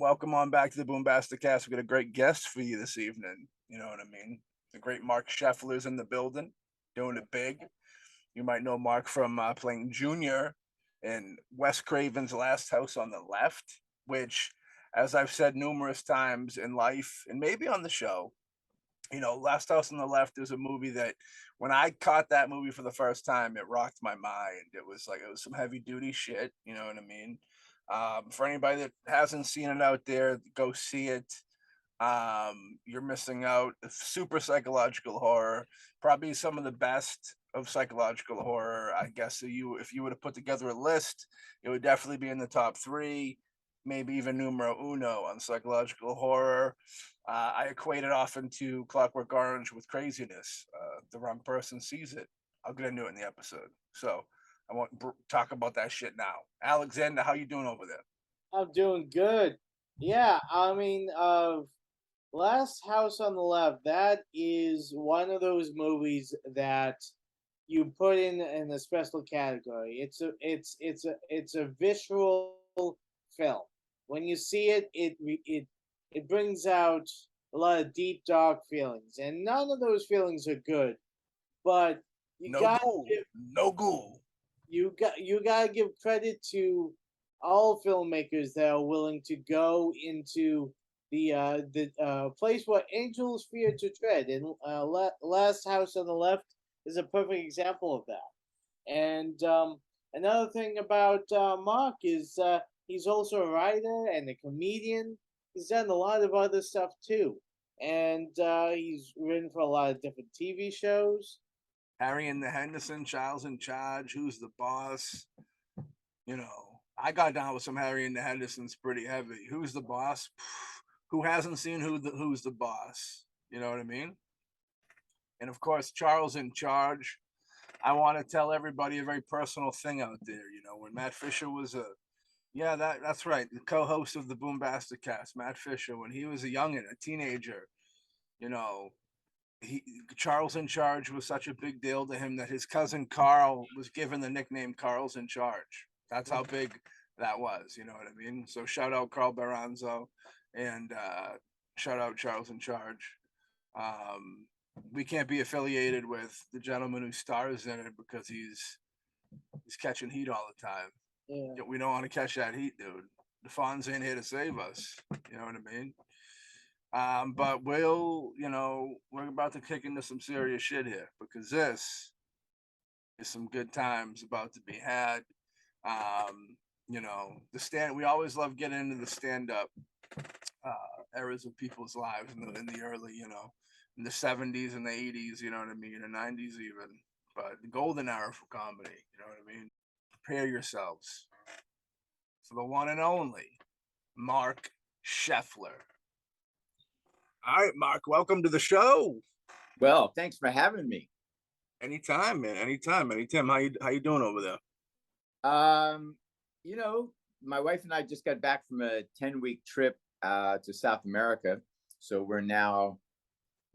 welcome on back to the BoomBastiCAST. We got a great guest for you this evening. You know what I mean? The great Marc Sheffler's in the building, doing it big. You might know Mark from playing Junior in Wes Craven's Last House on the Left, which, as I've said numerous times in life and maybe on the show, Last House on the Left is a movie that when I caught that movie for the first time, it rocked my mind. It was some heavy duty shit. You know what I mean? For anybody that hasn't seen it out there, go see it. You're missing out. Super psychological horror, probably some of the best of psychological horror. I guess if you were to put together a list, it would definitely be in the top three, maybe even numero uno on psychological horror. I equate it often to Clockwork Orange with craziness. The wrong person sees it. I'll get into it in the episode. So I won't talk about that shit now. Alexander, how you doing over there? I'm doing good. Yeah, Last House on the Left, that is one of those movies that you put in a special category. It's a visual film. When you see it, it brings out a lot of deep dark feelings, and none of those feelings are good. But no ghoul. You gotta give credit to all filmmakers that are willing to go into the place where angels fear to tread. And Last House on the Left is a perfect example of that. And another thing about Mark is he's also a writer and a comedian. He's done a lot of other stuff too, and he's written for a lot of different TV shows. Harry and the Henderson, Child's in Charge, Who's the Boss? I got down with some Harry and the Hendersons pretty heavy. Who's the Boss? Who hasn't seen Who's the Boss? You know what I mean? And of course, Charles in Charge. I want to tell everybody a very personal thing out there. When Matt Fisher was that's right, the co-host of the BoomBastiCAST, Matt Fisher, when he was a youngin', a teenager, Charles in Charge was such a big deal to him that his cousin Carl was given the nickname Carl's in Charge. That's how big that was, you know what I mean? So shout out Carl Baranzo and shout out Charles in Charge. We can't be affiliated with the gentleman who stars in it because he's catching heat all the time. Yeah. We don't want to catch that heat, dude. The Fonz ain't here to save us. You know what I mean? But we're about to kick into some serious shit here because this is some good times about to be had. We always love getting into the stand-up eras of people's lives in the early, in the 70s and the 80s, you know what I mean, the 90s even. But the golden era for comedy, you know what I mean? Prepare yourselves for the one and only Marc Sheffler. All right, Mark, welcome to the show. Well, thanks for having me. Anytime, man. Anytime. How you doing over there? My wife and I just got back from a 10-week trip to South America. So we're now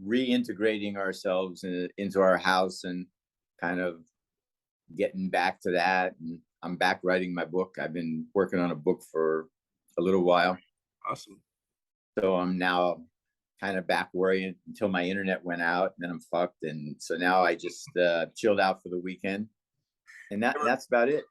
reintegrating ourselves into our house and kind of getting back to that. And I'm back writing my book. I've been working on a book for a little while. Awesome. So I'm now kind of back worrying until my internet went out, and then I'm fucked. And so now I just chilled out for the weekend, and that's about it.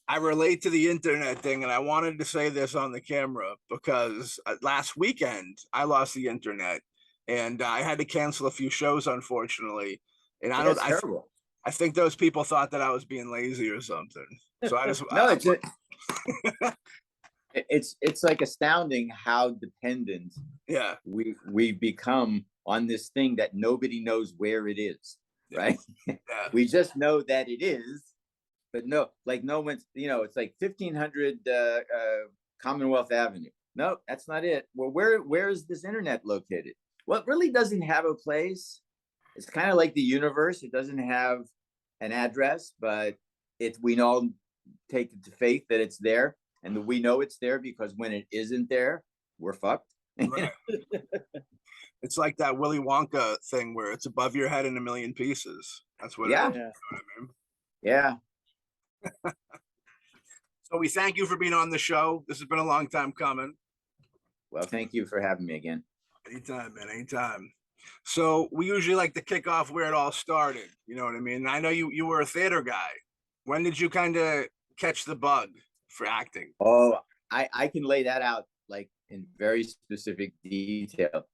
I relate to the internet thing, and I wanted to say this on the camera because last weekend I lost the internet, and I had to cancel a few shows, unfortunately. And I think those people thought that I was being lazy or something. So I just it's like astounding how dependent we've become on this thing that nobody knows where it is, right? Yeah. We just know that it is, but no one's, it's like 1500 Commonwealth Avenue. No, that's not it. Well, where is this internet located? Well, it really doesn't have a place. It's kind of like the universe. It doesn't have an address, but we all take it to faith that it's there. And we know it's there because when it isn't there, we're fucked. Right. It's like that Willy Wonka thing where it's above your head in a million pieces. That's what it is. You know what I mean? Yeah. So we thank you for being on the show. This has been a long time coming. Well, thank you for having me again. Anytime, man. Anytime. So we usually like to kick off where it all started. You know what I mean? I know you were a theater guy. When did you kind of catch the bug for acting? Oh, I can lay that out like in very specific detail.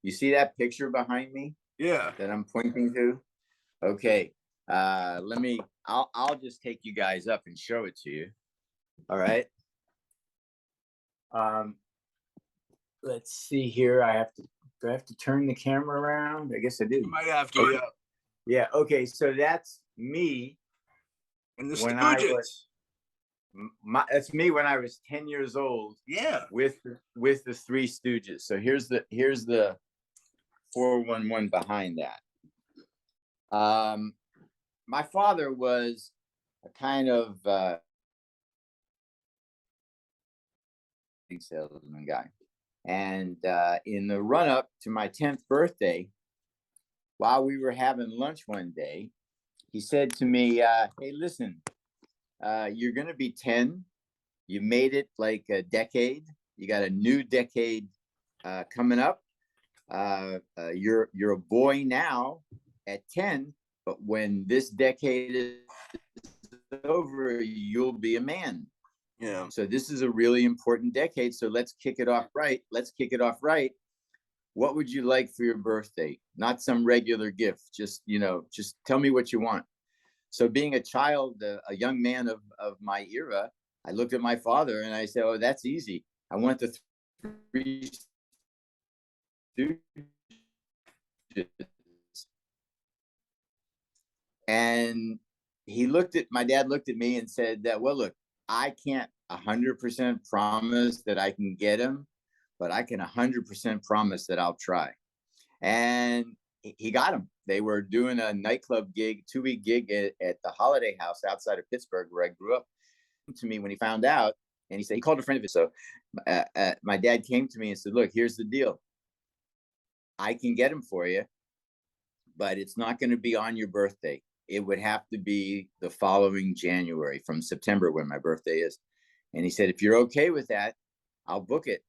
You see that picture behind me? Yeah. That I'm pointing to? Okay. I'll just take you guys up and show it to you. All right. Let's see here. Do I have to turn the camera around? I guess I do. You might have to, okay. Yeah. Okay. So that's me. And the Stooges. That's me when I was 10 years old. Yeah. With the Three Stooges. So here's the 411 behind that. My father was a kind of salesman guy. And in the run up to my 10th birthday, while we were having lunch one day, he said to me, hey, listen, you're going to be 10. You made it like a decade. You got a new decade coming up. You're a boy now at 10, but when this decade is over, you'll be a man. Yeah. So this is a really important decade. So let's kick it off right. What would you like for your birthday? Not some regular gift. Just tell me what you want. So being a child, a young man of my era, I looked at my father and I said, oh, that's easy. I want the Three Stooges. And my dad looked at me and said that, well, look, I can't 100% promise that I can get him, but I can 100% promise that I'll try. And he got him. They were doing a nightclub gig, 2-week gig at the Holiday House outside of Pittsburgh, where I grew up. To me when he found out, and he called a friend of his. So my dad came to me and said, look, here's the deal. I can get him for you, but it's not going to be on your birthday. It would have to be the following January, from September, when my birthday is. And he said, if you're okay with that, I'll book it.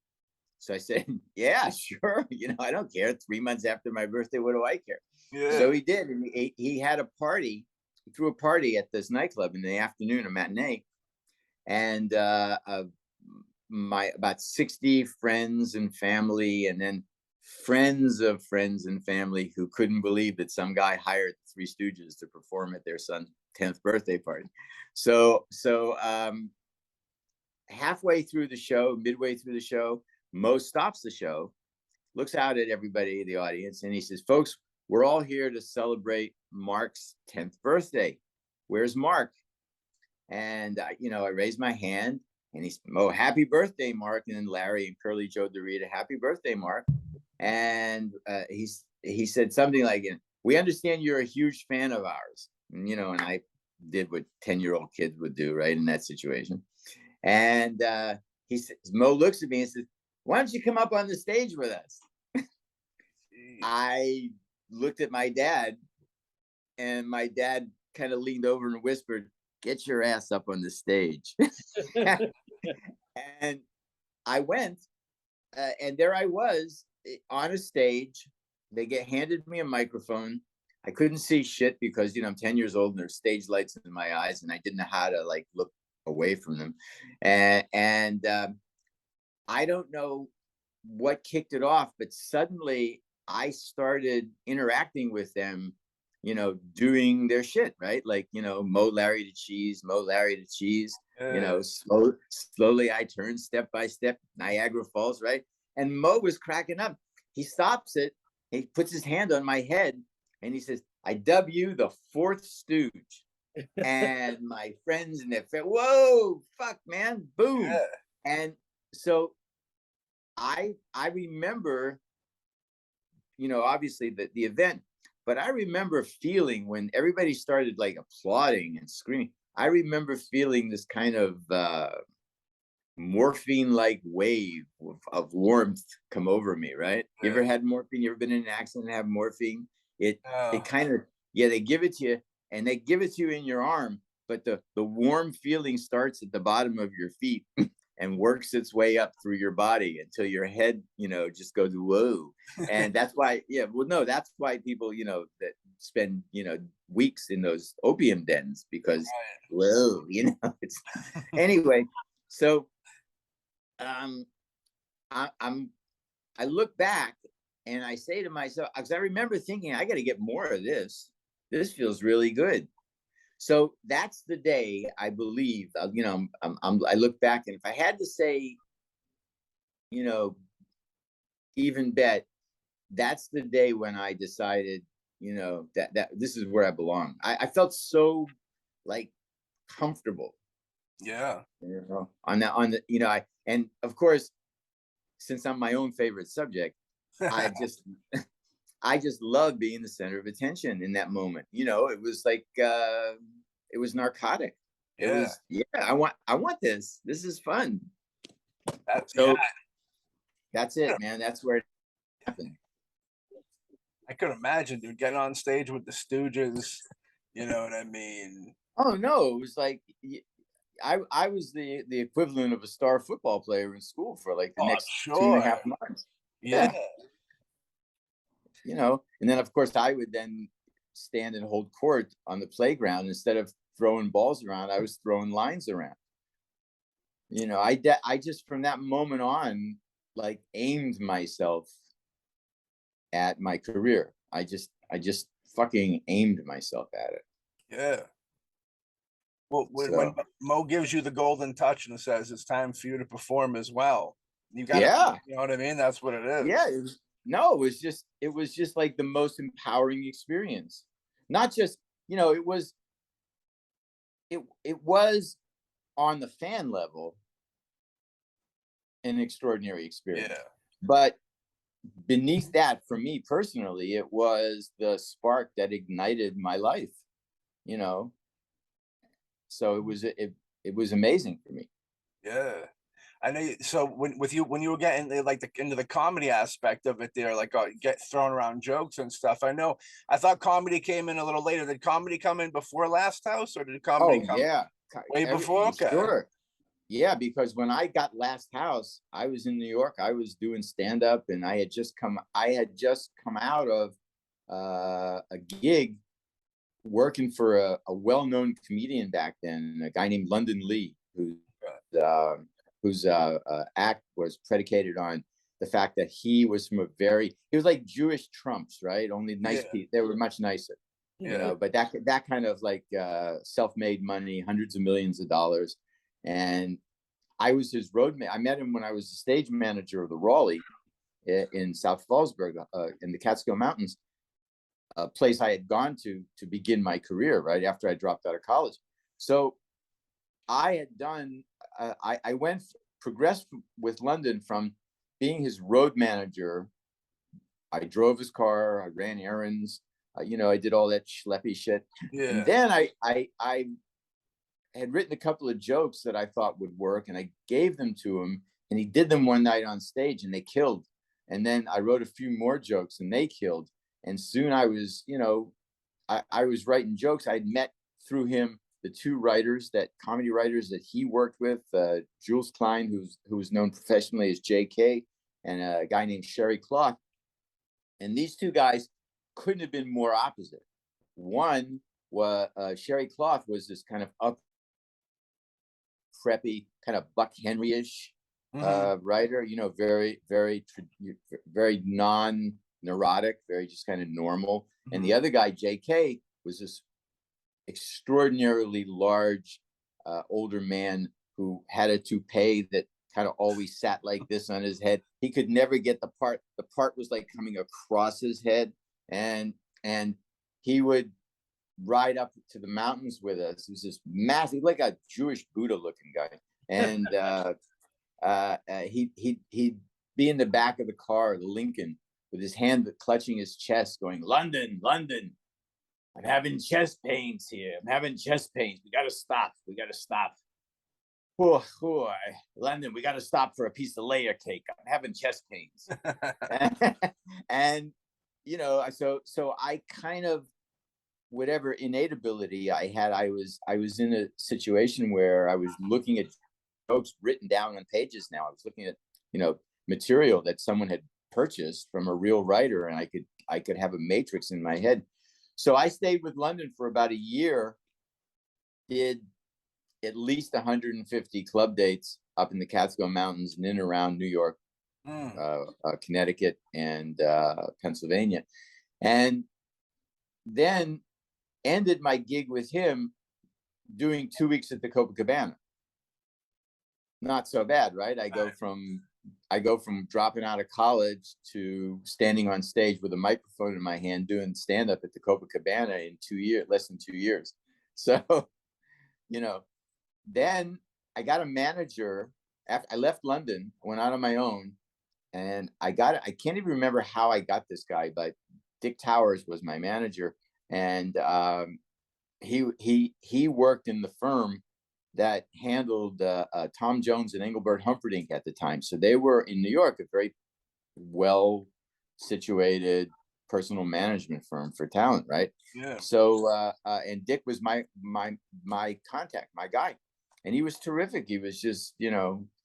So I said, yeah, sure. I don't care. 3 months after my birthday, what do I care? Yeah. So he did. And he had a party. He threw a party at this nightclub in the afternoon, a matinee. And my about 60 friends and family, and then friends of friends and family who couldn't believe that some guy hired the Three Stooges to perform at their son's 10th birthday party. So halfway through the show, midway through the show, Mo stops the show, looks out at everybody in the audience, and he says, folks, we're all here to celebrate Mark's 10th birthday. Where's Mark? And I raised my hand, and he said, oh, happy birthday, Mark. And then Larry and Curly Joe DeRita, happy birthday, Mark. And he said something like, we understand you're a huge fan of ours. And I did what 10-year-old kids would do, right, in that situation. And he says, Mo looks at me and says, why don't you come up on the stage with us? I looked at my dad, and my dad kind of leaned over and whispered, get your ass up on the stage. And I went, and there I was on a stage. They handed me a microphone. I couldn't see shit because, I'm 10 years old and there's stage lights in my eyes, and I didn't know how to look away from them. And I don't know what kicked it off, but suddenly I started interacting with them, doing their shit, right? Mo, Larry to cheese, Mo, Larry to cheese, slowly I turn step by step, Niagara Falls, right? And Mo was cracking up. He stops it. He puts his hand on my head and he says, I dub you the fourth Stooge. And my friends and their friends, whoa, fuck, man, boom. Yeah. And so I remember, obviously the event, but I remember feeling when everybody started applauding and screaming, I remember feeling this kind of morphine-like wave of warmth come over me, right? You ever had morphine? You ever been in an accident and have morphine? It kind of, they give it to you, and they give it to you in your arm, but the warm feeling starts at the bottom of your feet and works its way up through your body until your head, just goes whoa. And that's why, that's why people, that spend, weeks in those opium dens, because whoa, it's anyway. So I look back and I say to myself, because I remember thinking, I got to get more of this. This feels really good. So that's the day I believe, I look back, and if I had to say, even bet, that's the day when I decided, that this is where I belong. I felt so like comfortable. Yeah. On the, and of course, since I'm my own favorite subject, I just love being the center of attention in that moment. It was like, it was narcotic. It was, I want this. This is fun. That's it, man. That's where it happened. I could imagine, dude, getting on stage with the Stooges. You know what I mean? Oh no, it was like, I was the equivalent of a star football player in school for like the next 2.5 months. Yeah. And then of course I would then stand and hold court on the playground. Instead of throwing balls around, I was throwing lines around. I just, from that moment on, like, aimed myself at my career. I just fucking aimed myself at it. Yeah. Well, when Mo gives you the golden touch and says it's time for you to perform as well, you got to, you know what I mean? That's what it is. Yeah. It was just like the most empowering experience. Not just, it was on the fan level an extraordinary experience. Yeah. But beneath that, for me personally, it was the spark that ignited my life, so it was amazing for me. Yeah. I know. So when you were getting like into the comedy aspect of it there, like get thrown around jokes and stuff, I thought comedy came in a little later. Did comedy come in before Last House, or did comedy come way before? Okay. Sure. Yeah, because when I got Last House, I was in New York. I was doing stand-up, and I had just come out of a gig working for a well-known comedian back then, a guy named London Lee, whose act was predicated on the fact that he was he was like Jewish Trumps, right? Only nice people. They were much nicer, but that kind of like self-made money, hundreds of millions of dollars. And I was his roadman. I met him when I was the stage manager of the Raleigh in South Fallsburg, in the Catskill Mountains, a place I had gone to begin my career right after I dropped out of college. So I had done, I progressed with London from being his road manager. I drove his car, I ran errands, I did all that schleppy shit. Yeah. And then I had written a couple of jokes that I thought would work, and I gave them to him, and he did them one night on stage, and they killed. And then I wrote a few more jokes, and they killed. And soon I was, I was writing jokes. I'd met through him the two comedy writers that he worked with, Jules Klein, who was known professionally as JK, and a guy named Sherry Cloth. And these two guys couldn't have been more opposite. One was Sherry Cloth was this kind of preppy, kind of Buck Henry-ish writer, very, very, very non-neurotic, very just kind of normal. Mm-hmm. And the other guy, JK, was this extraordinarily large, older man who had a toupee that kind of always sat like this on his head. He could never get the part. The part was like coming across his head, and he would ride up to the mountains with us. He was this massive, like a Jewish Buddha looking guy. And he'd be in the back of the car, the Lincoln, with his hand clutching his chest, going, London, London, I'm having chest pains here. I'm having chest pains. We got to stop. We got to stop. London, we got to stop for a piece of layer cake. I'm having chest pains. And, so I kind of, whatever innate ability I had, I was in a situation where I was looking at jokes written down on pages now. I was looking at, material that someone had purchased from a real writer, and I could have a matrix in my head. So I stayed with London for about a year, did at least 150 club dates up in the Catskill Mountains and in and around New York, Connecticut, and Pennsylvania. And then ended my gig with him doing 2 weeks at the Copacabana. Not so bad, right? I go from dropping out of college to standing on stage with a microphone in my hand doing stand-up at the Copacabana in 2 years, less than 2 years. So, then I got a manager. After I left London, went out on my own, and I can't even remember how I got this guy, but Dick Towers was my manager, and he worked in the firm that handled Tom Jones and Engelbert Humperdinck at the time. So they were in New York, a very well situated personal management firm for talent, right? Yeah. So and Dick was my contact, my guy, and he was terrific. He was just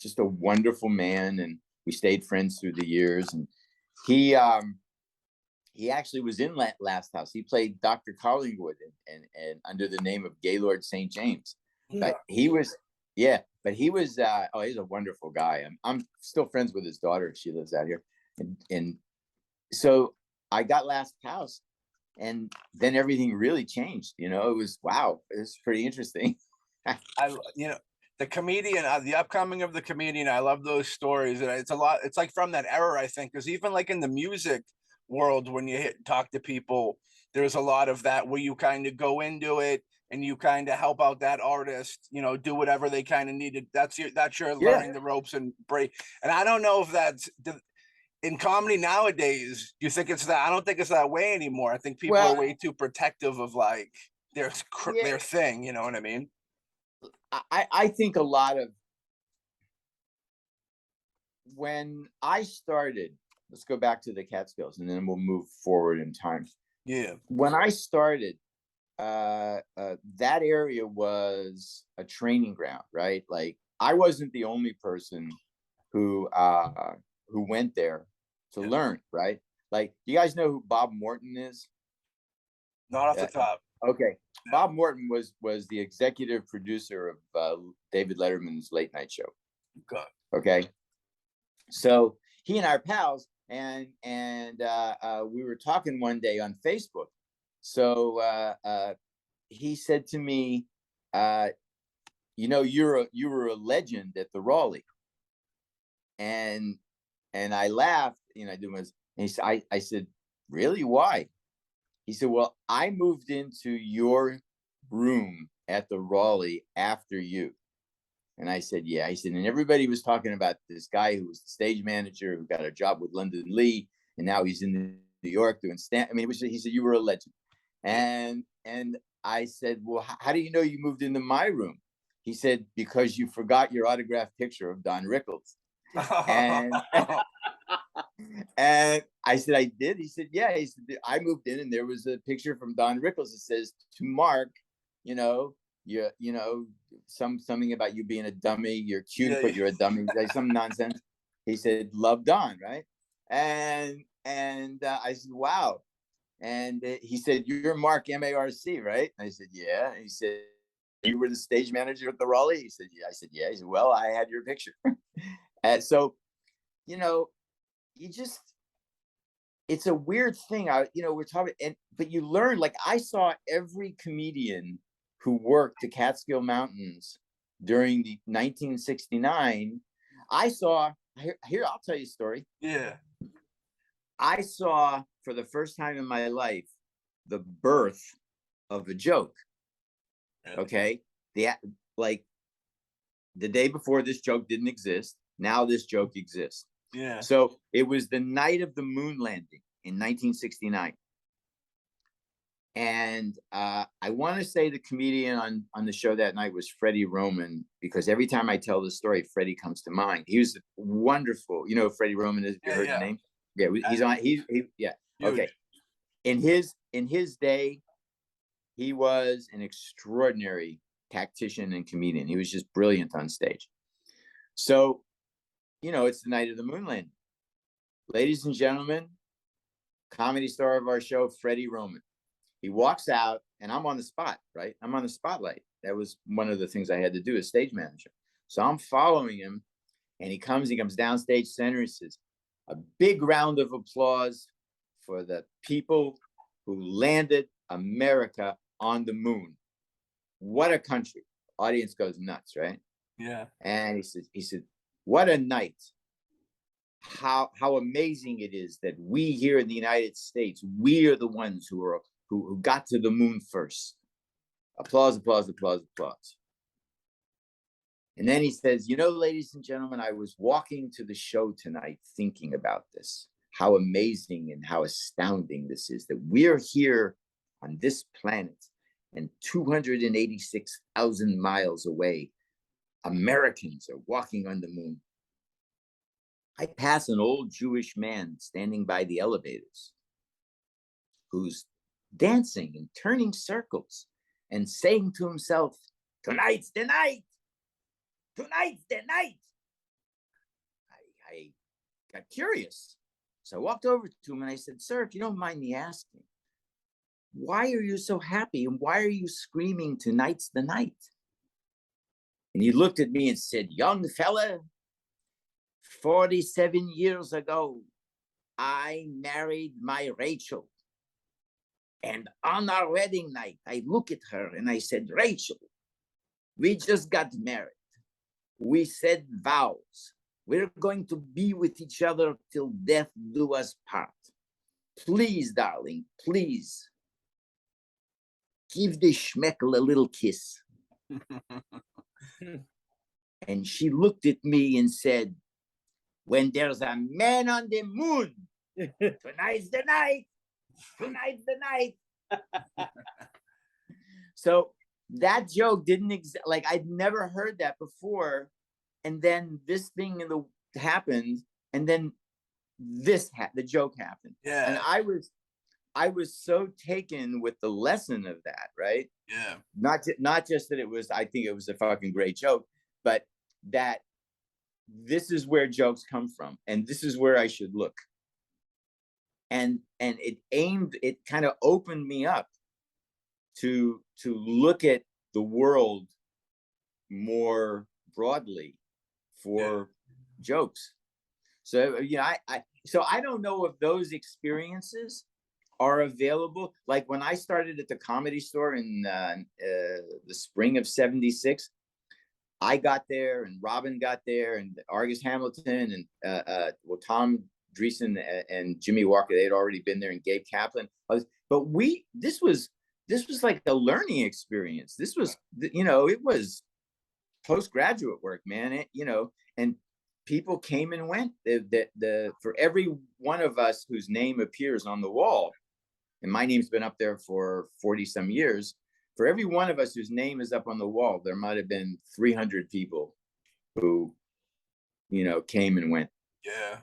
just a wonderful man, and we stayed friends through the years. And he actually was in Last House. He played Dr. Collingwood and under the name of Gaylord St. James. But he was, he's a wonderful guy. I'm still friends with his daughter. She lives out here. And so I got Last House, and then everything really changed. It was, wow, it was pretty interesting. The comedian, the upcoming of the comedian, I love those stories. And it's a lot, it's like from that era, I think, because even like in the music world, when you talk to people, there's a lot of that where you kind of go into it and you kind of help out that artist, do whatever they kind of needed. That's your learning the ropes and break. And I don't know if that's in comedy nowadays. Do you think it's that? I don't think it's that way anymore. I think people are way too protective of like their thing. You know what I mean? I think a lot of, when I started, let's go back to the Catskills and then we'll move forward in time. Yeah. When I started, that area was a training ground, right? Like I wasn't the only person who went there to learn, right? Like, you guys know who Bob Morton is? Not off the top. Okay. Yeah. Bob Morton was the executive producer of David Letterman's late night show. Okay. So he and I are pals, and we were talking one day on Facebook. So he said to me, you were a legend at the Raleigh. And I laughed, I said, really? Why? He said, well, I moved into your room at the Raleigh after you. And I said, yeah. He said, and everybody was talking about this guy who was the stage manager, who got a job with Lyndon Lee, and now he's in New York doing he said, you were a legend. And I said, well, how do you know you moved into my room? He said, because you forgot your autographed picture of Don Rickles. And and I said, I did? He said, yeah. He said, I moved in and there was a picture from Don Rickles that says, to Mark, something about you being a dummy, you're cute, but you're a dummy, like some nonsense. He said, love Don, right? And I said, wow. And he said, you're Mark, M-A-R-C, right? And I said, yeah. And he said, you were the stage manager at the Raleigh? He said, yeah. I said, yeah. He said, well, I had your picture. And so, it's a weird thing. We're talking, but you learn, like I saw every comedian who worked the Catskill Mountains during the 1969. I saw, here, I'll tell you a story. Yeah. I saw for the first time in my life the birth of a joke. Okay. The day before, this joke didn't exist. Now this joke exists. Yeah. So it was the night of the moon landing in 1969. And I want to say the comedian on the show that night was Freddie Roman, because every time I tell the story, Freddie comes to mind. He was wonderful. You know who Freddie Roman is? You heard the name? Yeah, he's on. Yeah. Huge. Okay. In his day, he was an extraordinary tactician and comedian. He was just brilliant on stage. So, it's the night of the moon landing. Ladies and gentlemen, comedy star of our show, Freddie Roman. He walks out, and I'm on the spot, right? I'm on the spotlight. That was one of the things I had to do as stage manager. So I'm following him, and he comes downstage center. He says, a big round of applause for the people who landed America on the moon. What a country. Audience goes nuts, right? Yeah. And he said, what a night. How amazing it is that we here in the United States, we are the ones who got to the moon first. Applause, applause, applause, applause. And then he says, ladies and gentlemen, I was walking to the show tonight thinking about this, how amazing and how astounding this is, that we're here on this planet and 286,000 miles away, Americans are walking on the moon. I pass an old Jewish man standing by the elevators who's dancing and turning circles and saying to himself, tonight's the night. Tonight's the night. I got curious. So I walked over to him and I said, sir, if you don't mind me asking, why are you so happy? And why are you screaming, tonight's the night? And he looked at me and said, young fella, 47 years ago, I married my Rachel. And on our wedding night, I look at her and I said, Rachel, we just got married. We said vows. We're going to be with each other till death do us part. Please, darling, please, give the schmeckle a little kiss. And she looked at me and said, when there's a man on the moon, tonight's the night. Tonight's the night. So that joke didn't exist. Like, I'd never heard that before. And then this thing happened. And then the joke happened. Yeah. And I was so taken with the lesson of that, right? Yeah. Not just that I think it was a fucking great joke, but that this is where jokes come from. And this is where I should look. And it kind of opened me up to look at the world more broadly for jokes. So I don't know if those experiences are available. Like when I started at the Comedy Store in the spring of '76, I got there and Robin got there and Argus Hamilton and Tom Dreesen and Jimmy Walker, they had already been there, and Gabe Kaplan. But this was like a learning experience. This was, it was postgraduate work, man. And people came and went. For every one of us whose name appears on the wall, and my name's been up there for 40 some years, for every one of us whose name is up on the wall, there might have been 300 people who, came and went. Yeah.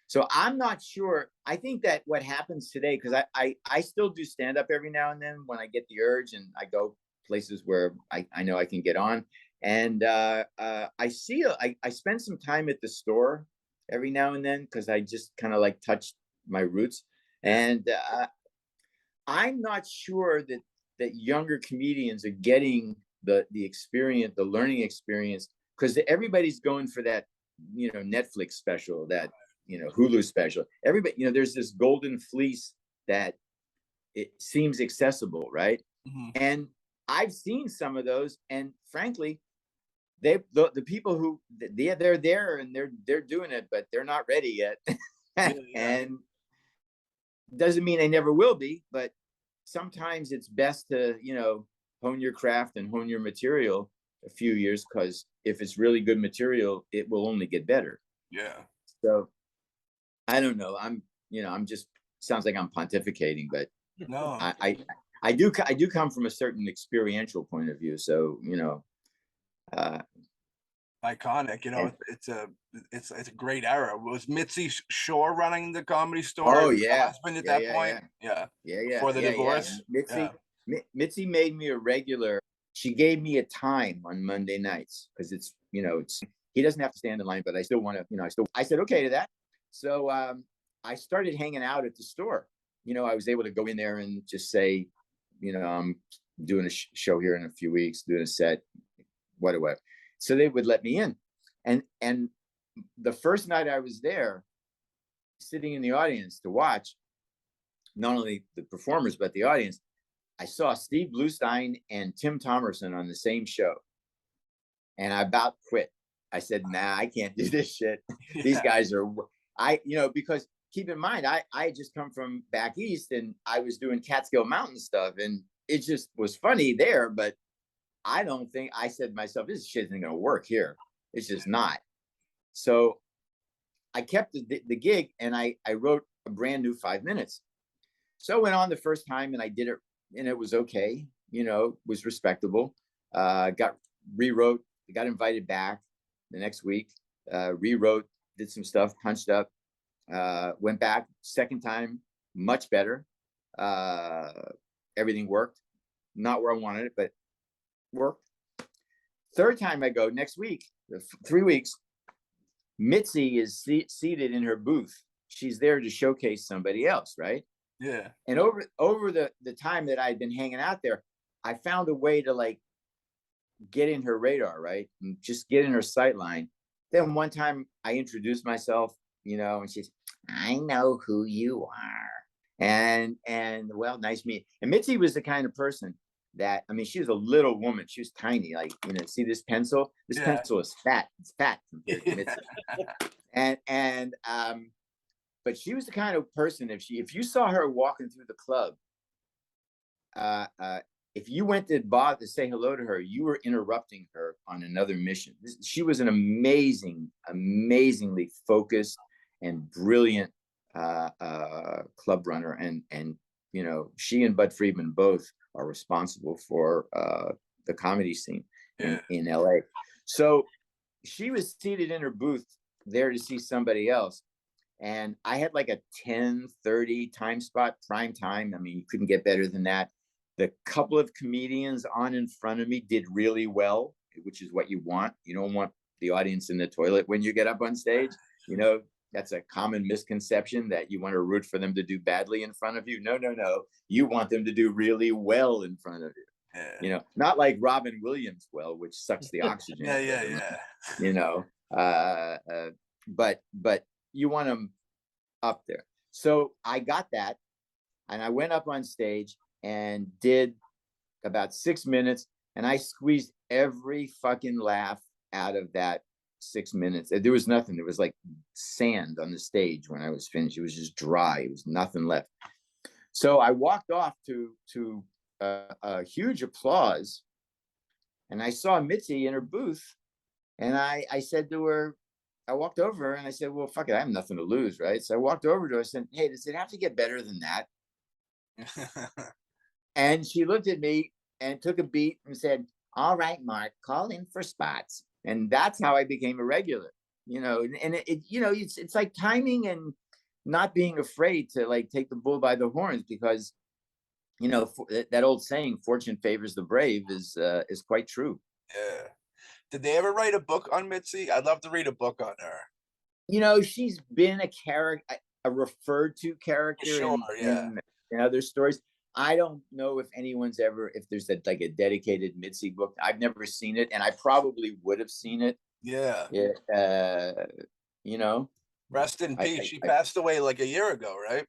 So I'm not sure. I think that what happens today, because I still do stand up every now and then when I get the urge, and I go places where I know I can get on. And I spend some time at the store every now and then because I just kind of like touch my roots. And I'm not sure that younger comedians are getting the experience, the learning experience, because everybody's going for that, Netflix special, that, Hulu special. Everybody, there's this golden fleece that it seems accessible, right? Mm-hmm. And I've seen some of those, and frankly, the people who they're there and they're doing it, but they're not ready yet. And doesn't mean they never will be, but sometimes it's best to, hone your craft and hone your material a few years, because if it's really good material, it will only get better. Yeah. So I don't know. I'm just, sounds like I'm pontificating, but no, I do come from a certain experiential point of view. So, iconic, it's a great era. Was Mitzi Shore running the Comedy Store? Oh yeah. Husband at that point? Yeah. Before the divorce? Mitzi made me a regular. She gave me a time on Monday nights because it's he doesn't have to stand in line, but I still want to, I said okay to that. So I started hanging out at the store. I was able to go in there and just say, I'm doing a show here in a few weeks, doing a set, whatever. So they would let me in. And the first night I was there, sitting in the audience to watch, not only the performers, but the audience, I saw Steve Bluestein and Tim Thomerson on the same show. And I about quit. I said, nah, I can't do this shit. These guys are, because keep in mind, I just come from back east and I was doing Catskill Mountain stuff. And it just was funny there, but I said to myself, this shit isn't going to work here. It's just not. So I kept the gig and I wrote a brand new 5 minutes. So I went on the first time and I did it and it was okay, was respectable. Rewrote, got invited back the next week, rewrote, did some stuff, punched up, went back second time, much better. Everything worked. Not where I wanted it, but worked. Third time I go next week, 3 weeks, Mitzi is seated in her booth. She's there to showcase somebody else, right? Yeah. And over the time that I'd been hanging out there, I found a way to get in her radar, right? And just get in her sight line. Then one time I introduced myself, and she's, I know who you are. And well, nice meeting. And Mitzi was the kind of person that, she was a little woman. She was tiny, see this pencil? This pencil is fat. It's fat compared to Mitzi. But she was the kind of person, if you saw her walking through the club, if you went to bother to say hello to her, you were interrupting her on another mission. She was an amazingly focused and brilliant club runner. And she and Bud Friedman both are responsible for the comedy scene in LA. So she was seated in her booth there to see somebody else. And I had a 10:30 time spot, prime time. You couldn't get better than that. The couple of comedians on in front of me did really well, which is what you want. You don't want the audience in the toilet when you get up on stage. That's a common misconception that you want to root for them to do badly in front of you. No. You want them to do really well in front of you. Not like Robin Williams well, which sucks the oxygen. But you want them up there. So I got that. And I went up on stage and did about 6 minutes. And I squeezed every fucking laugh out of that 6 minutes. There was nothing. There was like sand on the stage when I was finished. It was just dry. It was nothing left. So I walked off to a huge applause. And I saw Mitzi in her booth. And I said to her, I walked over and I said, well, fuck it, I have nothing to lose, right? So I walked over to her and said, hey, does it have to get better than that? And she looked at me and took a beat and said, all right, Mark, call in for spots. And that's how I became a regular, and it's like timing and not being afraid to take the bull by the horns, because, that old saying, fortune favors the brave is quite true. Yeah. Did they ever write a book on Mitzi? I'd love to read a book on her. She's been a character, a referred to character in other stories. I don't know if there's a dedicated Mitzi book. I've never seen it, and I probably would have seen it. Yeah. Rest in peace. She passed away a year ago, right?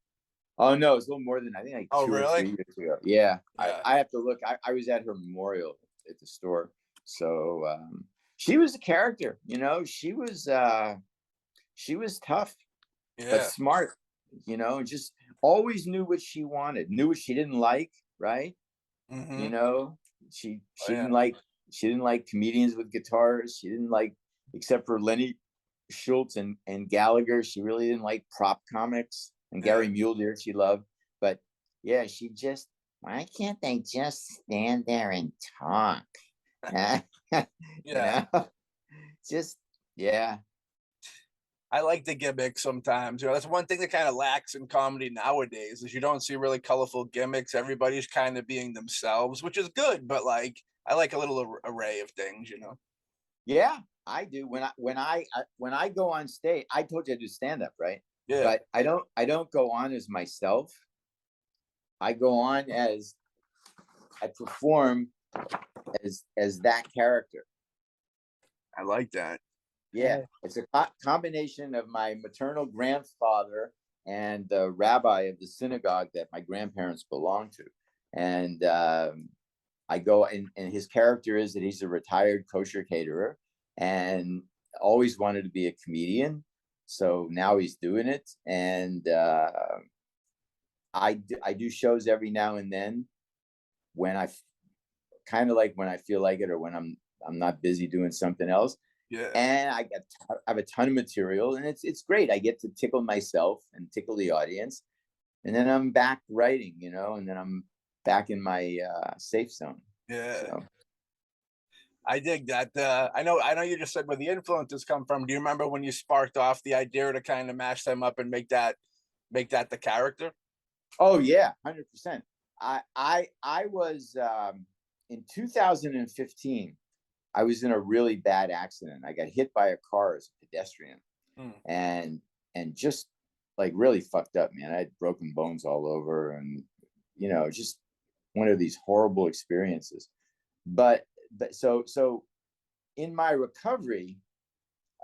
Oh no, it's a little more than I think 2 really? or 3 years ago. Yeah. I have to look. I was at her memorial at the store. So she was a character, she was tough, but smart, just always knew what she wanted, knew what she didn't like, right? Mm-hmm. She didn't like comedians with guitars. She didn't like, except for Lenny Schultz and Gallagher, she really didn't like prop comics, and Gary Mulder she loved. But yeah, she just, why can't they just stand there and talk? Just I like the gimmick sometimes. That's one thing that kind of lacks in comedy nowadays, is you don't see really colorful gimmicks. Everybody's kind of being themselves, which is good, but I like a little array of things, Yeah, I do when I go on stage. I told you I do stand up, right? Yeah. But I don't go on as myself. I go on as I perform as that character. I like that. Yeah, it's a combination of my maternal grandfather and the rabbi of the synagogue that my grandparents belonged to, and I go and his character is that he's a retired kosher caterer and always wanted to be a comedian. So now he's doing it, and I do shows every now and then when I kind of like when I feel like it or when I'm not busy doing something else. Yeah. And I have a ton of material, and it's great. I get to tickle myself and tickle the audience, and then I'm back writing, and then I'm back in my safe zone. Yeah. So. I dig that. I know you just said where the influences come from. Do you remember when you sparked off the idea to kind of mash them up and make that the character? Oh yeah, 100%. I was in 2015. I was in a really bad accident. I got hit by a car as a pedestrian, and just like really fucked up, man. I had broken bones all over, and just one of these horrible experiences. But so in my recovery,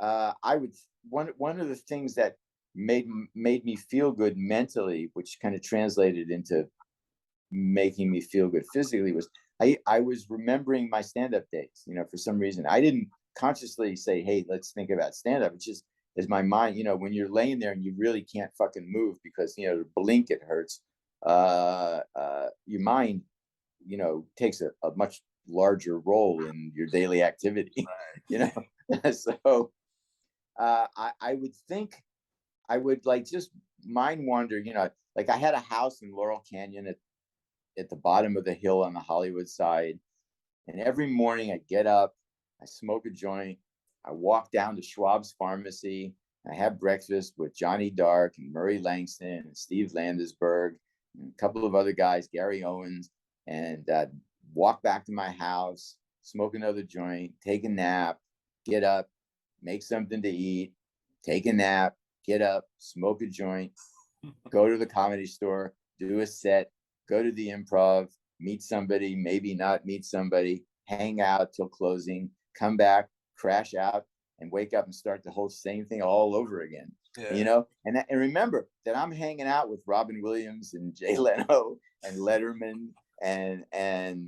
I would one of the things that made me feel good mentally, which kind of translated into making me feel good physically, was I was remembering my stand-up days. For some reason I didn't consciously say, hey, let's think about stand-up. It's just as my mind, when you're laying there and you really can't fucking move because to blink it hurts, your mind takes a much larger role in your daily activity. Right. So I would think I would like just mind wander, like I had a house in Laurel Canyon at the bottom of the hill on the Hollywood side. And every morning I get up, I smoke a joint, I walk down to Schwab's Pharmacy, I have breakfast with Johnny Dark and Murray Langston and Steve Landesberg and a couple of other guys, Gary Owens, and walk back to my house, smoke another joint, take a nap, get up, make something to eat, take a nap, get up, smoke a joint, go to the Comedy Store, do a set, go to the Improv, meet somebody, maybe not meet somebody, hang out till closing, come back, crash out, and wake up and start the whole same thing all over again. Yeah. And remember that I'm hanging out with Robin Williams and Jay Leno and Letterman and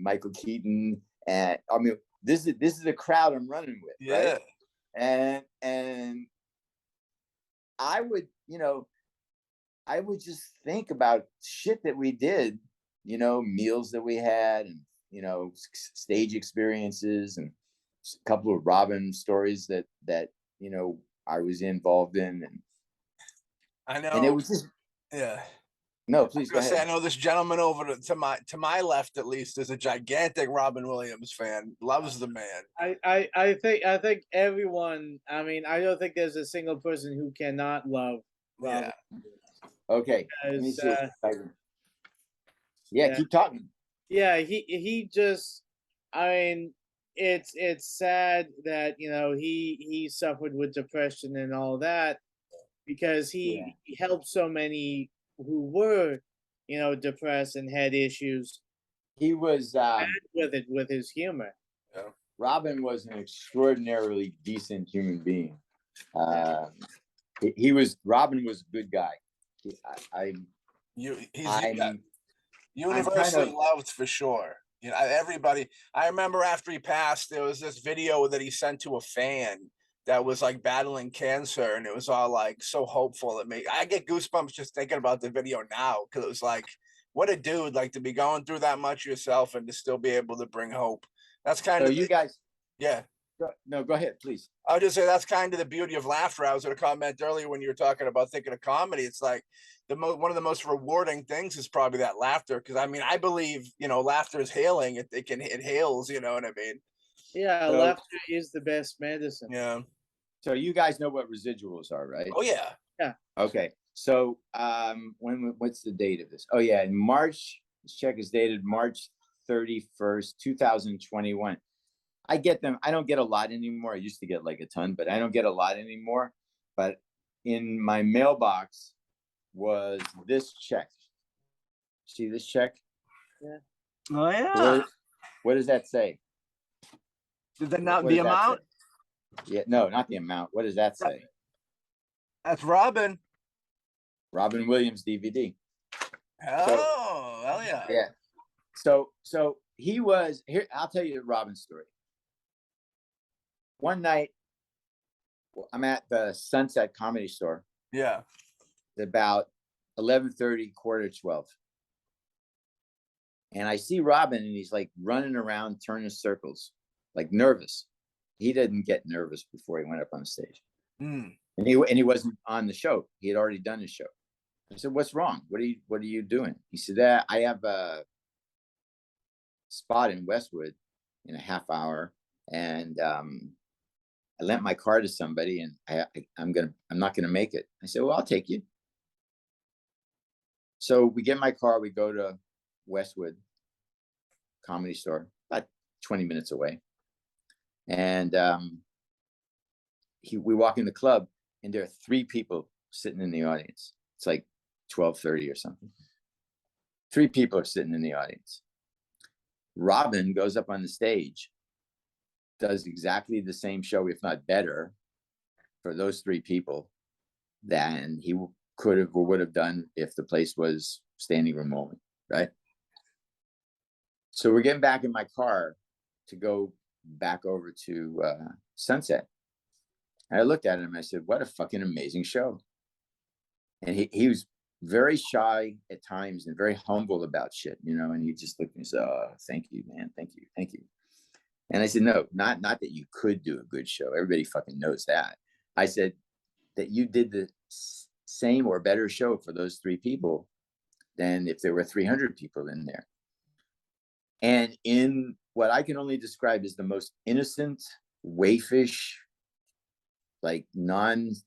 Michael Keaton, and I mean this is a crowd I'm running with, yeah. Right? And I would just think about shit that we did, meals that we had, and stage experiences, and a couple of Robin stories that I was involved in, and I know, and it was just No, please go ahead. I know this gentleman over to my left, at least, is a gigantic Robin Williams fan. Loves the man. I think everyone. I mean, I don't think there's a single person who cannot love Robin. Yeah. Okay. Because, keep talking. Yeah, he just. I mean, it's sad that he suffered with depression and all that, because he helped so many who were depressed and had issues. He was with his humor. Yeah. Robin was an extraordinarily decent human being. Robin was a good guy. He's universally loved for sure. Everybody. I remember after he passed, there was this video that he sent to a fan that was like battling cancer, and it was all like so hopeful. I get goosebumps just thinking about the video now, because it was like, what a dude, like, to be going through that much yourself and to still be able to bring hope. That's kind of you guys. Yeah. No, go ahead, please. I'll just say that's kind of the beauty of laughter. I was going to comment earlier when you were talking about thinking of comedy. It's like one of the most rewarding things is probably that laughter, because I mean, I believe laughter is healing. It heals. You know what I mean? Yeah, laughter is the best medicine. Yeah. So you guys know what residuals are, right? Oh yeah. Yeah. Okay. So what's the date of this? Oh yeah, in March. This check is dated March 31st, 2021. I get them. I don't get a lot anymore. I used to get like a ton, but I don't get a lot anymore. But in my mailbox was this check. See this check? Yeah. Oh yeah. What does that say? Did that not the amount? Yeah, no, not the amount. What does that say? That's Robin. Robin Williams DVD. Oh, hell yeah. Yeah. So he was here. I'll tell you the Robin story. One night, I'm at the Sunset Comedy Store. Yeah. It's about 11:30, 11:45. And I see Robin, and he's like running around, turning circles, like nervous. He didn't get nervous before he went up on stage. Mm. And he wasn't on the show. He had already done his show. I said, "What's wrong? What are you doing?" He said, "I have a spot in Westwood in a half hour, and I lent my car to somebody, and I'm not gonna make it." I said, "Well, I'll take you." So we get in my car, we go to Westwood Comedy Store, about 20 minutes away, and we walk in the club, and there are 3 people sitting in the audience. It's like 12:30 or something. 3 people are sitting in the audience. Robin goes up on the stage, does exactly the same show, if not better, for those 3 people than he could have or would have done if the place was standing room only, right? So we're getting back in my car to go back over to Sunset. And I looked at him and I said, "What a fucking amazing show." And he was very shy at times and very humble about shit, and he just looked at me and said, "Oh, thank you, man. Thank you. Thank you." And I said, "No, not that you could do a good show. Everybody fucking knows that." I said that you did the same or better show for those 3 people than if there were 300 people in there. And in what I can only describe as the most innocent, waifish, like non-heavy,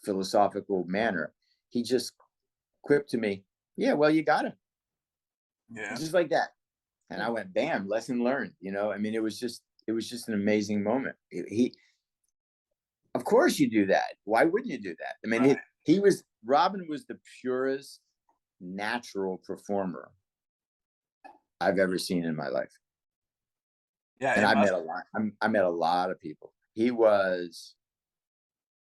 philosophical manner, he just quipped to me, "Yeah, well, you gotta." Yeah. Just like that. And I went, bam, lesson learned. I mean, it was just an amazing moment. Of course you do that. Why wouldn't you do that? I mean, right. Robin was the purest natural performer I've ever seen in my life. Yeah. And I met a lot of people. He was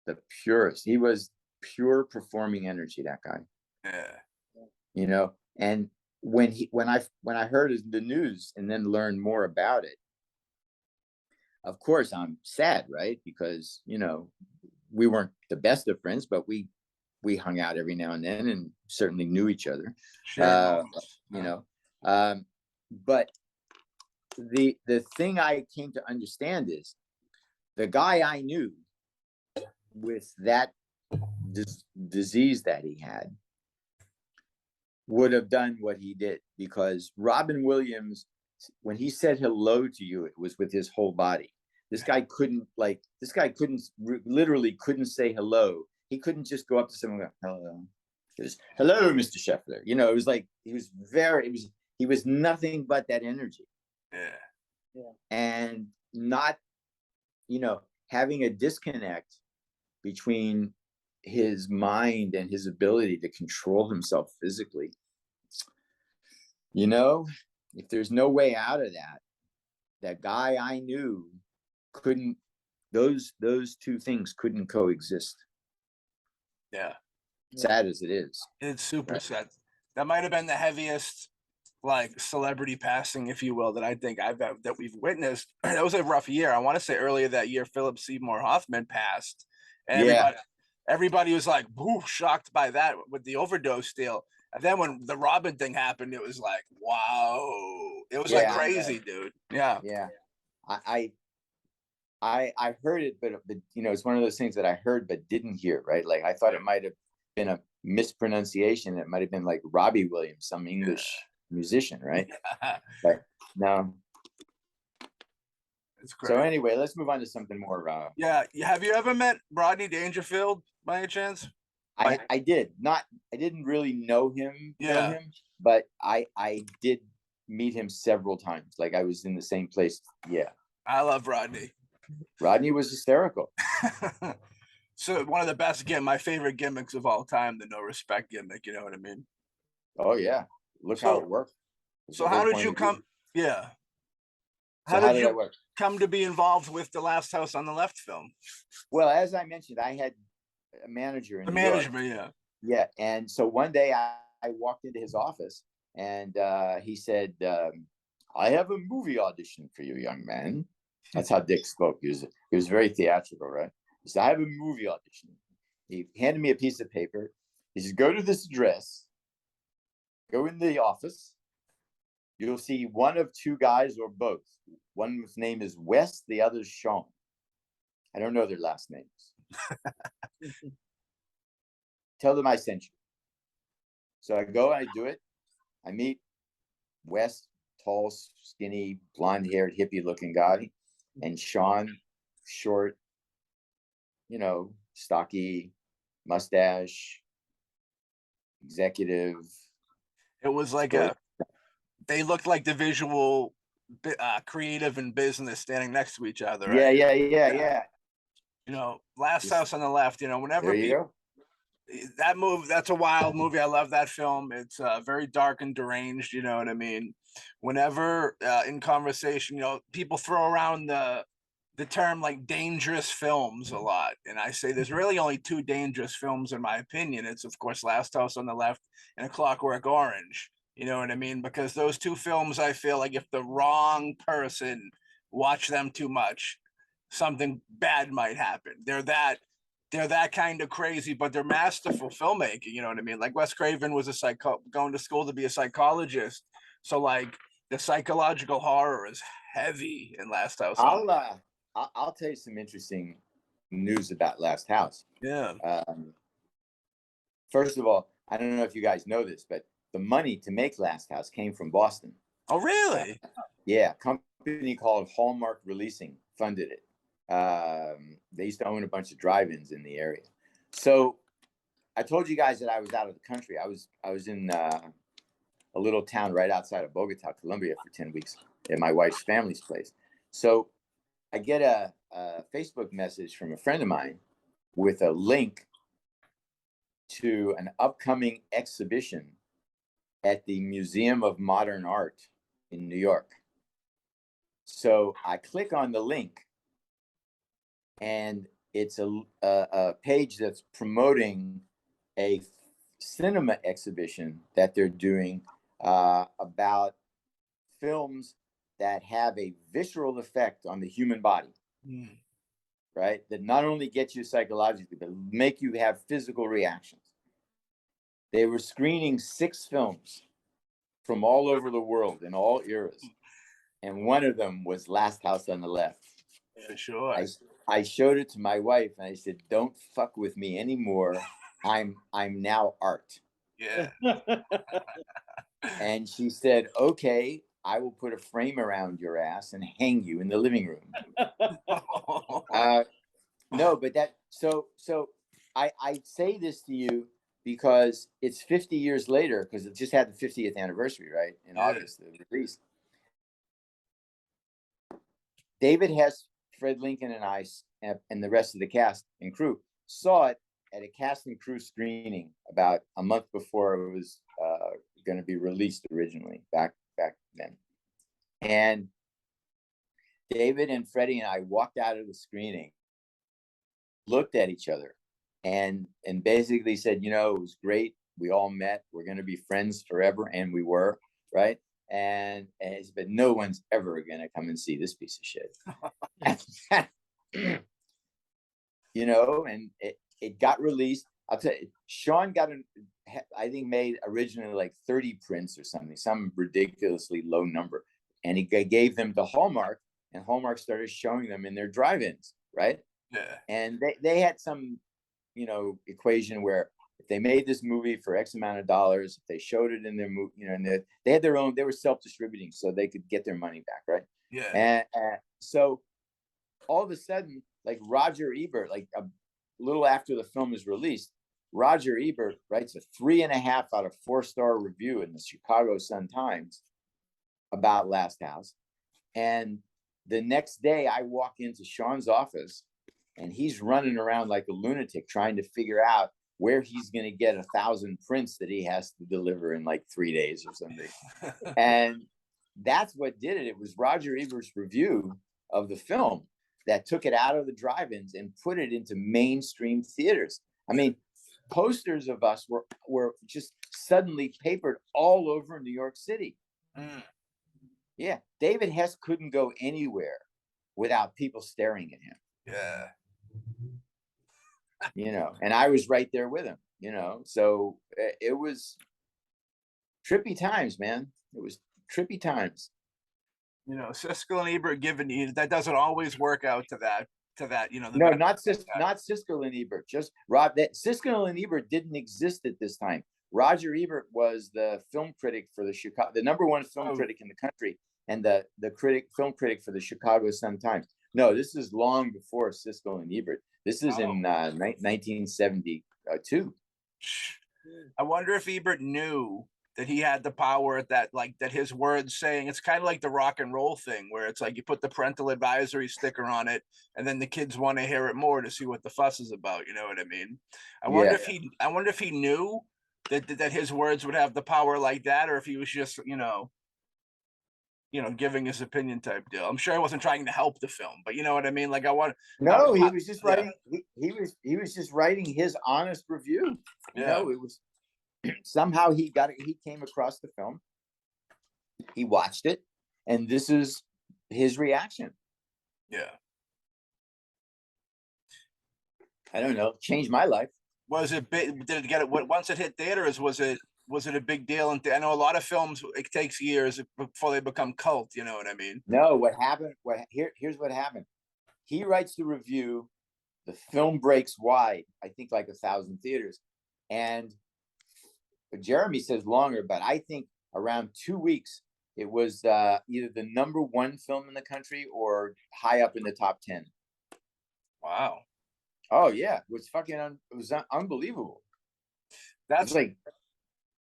the purest. He was pure performing energy, that guy. Yeah. And when I heard the news and then learned more about it, of course I'm sad, right? Because we weren't the best of friends, but we hung out every now and then and certainly knew each other. Sure. But the thing I came to understand is the guy I knew with that disease that he had would have done what he did, because Robin Williams, when he said hello to you, it was with his whole body. This guy literally couldn't say hello. He couldn't just go up to someone and go, "Hello." Just, "Hello, Mr. Sheffler." It was like, he was nothing but that energy. Yeah. And not, having a disconnect between his mind and his ability to control himself physically. If there's no way out of that guy I knew couldn't, those 2 things couldn't coexist. Yeah. Sad as it is. It's super sad. That might have been the heaviest, like, celebrity passing, if you will, that I think that we've witnessed. That was a rough year. I want to say earlier that year, Philip Seymour Hoffman passed. And everybody was like, shocked by that with the overdose deal. And then when the Robin thing happened, it was like, wow. It was like crazy, dude. Yeah. Yeah. I heard it, but it's one of those things that I heard but didn't hear, right? Like, I thought it might have been a mispronunciation. It might have been like Robbie Williams, some English musician, right? But no. It's great. So anyway, let's move on to something more. Yeah. Have you ever met Rodney Dangerfield by any chance? I did not. I didn't really know him, but I did meet him several times. Like I was in the same place. Yeah. I love Rodney. Rodney was hysterical. So one of the best, again, my favorite gimmicks of all time, the no respect gimmick. You know what I mean? Oh yeah. Look how it worked. So how did you come? Yeah. How did you come to be involved with the Last House on the Left film? Well, as I mentioned, I had a manager in the New York. management, yeah. Yeah. And so one day I walked into his office and he said, I have a movie audition for you, young man. That's how Dick spoke. He was very theatrical, right? He said, I have a movie audition. He handed me a piece of paper. He said, go to this address, go in the office. You'll see one of two guys or both. One's name is Wes, the other's Sean. I don't know their last names. Tell them I sent you. So I go and I do it. I meet Wes, tall, skinny, blonde-haired, hippie-looking guy, and Sean, short, you know, stocky, mustache, executive. It was like they looked like the visual creative and business standing next to each other, right? Yeah. You know, Last House on the Left, you know, whenever there you go. That movie, that's a wild movie. I love that film. It's very dark and deranged, you know what I mean? Whenever in conversation, you know, people throw around the term like dangerous films a lot. And I say there's really only two dangerous films in my opinion. It's of course Last House on the Left and A Clockwork Orange. You know what I mean? Because those two films, I feel like if the wrong person watch them too much, something bad might happen. They're that kind of crazy, but they're masterful filmmaking. You know what I mean? Like Wes Craven was going to school to be a psychologist. So like the psychological horror is heavy in Last House. I'll tell you some interesting news about Last House. Yeah. First of all, I don't know if you guys know this, but the money to make Last House came from Boston. Oh, really? Yeah, a company called Hallmark Releasing funded it. They used to own a bunch of drive-ins in the area. So I told you guys that I was out of the country. I was in a little town right outside of Bogota, Colombia for 10 weeks at my wife's family's place. So I get a Facebook message from a friend of mine with a link to an upcoming exhibition at the Museum of Modern Art in New York. So I click on the link, and it's a page that's promoting a cinema exhibition that they're doing about films that have a visceral effect on the human body, right? That not only get you psychologically, but make you have physical reactions. They were screening 6 films from all over the world in all eras. And one of them was Last House on the Left. For sure. I showed it to my wife and I said, don't fuck with me anymore. I'm now art. Yeah. And she said, okay, I will put a frame around your ass and hang you in the living room. No, but so I say this to you because it's 50 years later, because it just had the 50th anniversary, right? In August, the release. David Hess, Fred Lincoln, and I, and the rest of the cast and crew saw it at a cast and crew screening about a month before it was going to be released originally, back then. And David and Freddie and I walked out of the screening, looked at each other, and basically said, you know, it was great. We all met. We're going to be friends forever, and we were, right? But no one's ever going to come and see this piece of shit. You know, and it got released. I'll tell you, Sean I think made originally like 30 prints or something, some ridiculously low number. And he gave them to Hallmark, and Hallmark started showing them in their drive-ins, right? Yeah. And they had some, you know, equation where if they made this movie for X amount of dollars, if they showed it in their movie, you know, and they had their own, they were self-distributing, so they could get their money back, right? Yeah. And so all of a sudden, like Roger Ebert, like a little after the film is released, Roger Ebert writes a 3.5 out of 4-star review in the Chicago Sun-Times about Last House. And the next day I walk into Sean's office and he's running around like a lunatic trying to figure out where he's going to get 1,000 prints that he has to deliver in like 3 days or something. And that's what did it. It was Roger Ebert's review of the film that took it out of the drive-ins and put it into mainstream theaters. I mean, posters of us were just suddenly papered all over New York City. Yeah, David Hess couldn't go anywhere without people staring at him. Yeah. You know, and I was right there with him, you know, so it was trippy times, man. It was trippy times. You know, Siskel and Ebert giving you that doesn't always work out to that, you know. No, not Siskel and Ebert, just that Siskel and Ebert didn't exist at this time. Roger Ebert was the film critic for the #1 film critic in the country, and the film critic for the Chicago Sun-Times. No, this is long before Siskel and Ebert. This is in 1972. I wonder if Ebert knew that he had the power that his words saying, it's kind of like the rock and roll thing where it's like you put the parental advisory sticker on it and then the kids want to hear it more to see what the fuss is about. You know what I mean? I wonder if he knew that his words would have the power like that, or if he was just, you know, giving his opinion type deal. I'm sure he wasn't trying to help the film, but you know what I mean? Like he was just writing, he was just writing his honest review. You know, it was somehow he came across the film, he watched it, and this is his reaction. Yeah. I don't know, changed my life. Was it big? Did it get it once it hit theaters? Was it a big deal? And I know a lot of films, it takes years before they become cult. You know what I mean? No, what happened? Here's what happened. He writes the review. The film breaks wide. I think like 1,000 theaters, and Jeremy says longer, but I think around 2 weeks. It was either the #1 film in the country or high up in the top 10. Wow. Oh yeah, it was unbelievable. That's like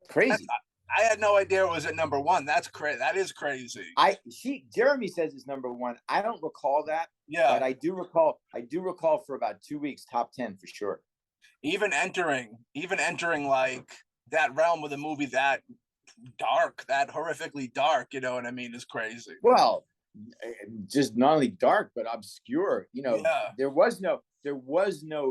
crazy. I had no idea it was at #1. That's crazy. That is crazy. Jeremy says it's #1. I don't recall that. Yeah, but I do recall for about 2 weeks, top 10 for sure. Even entering like that realm with a movie that dark, that horrifically dark, you know what I mean, is crazy. Well, just not only dark but obscure. You know, there was no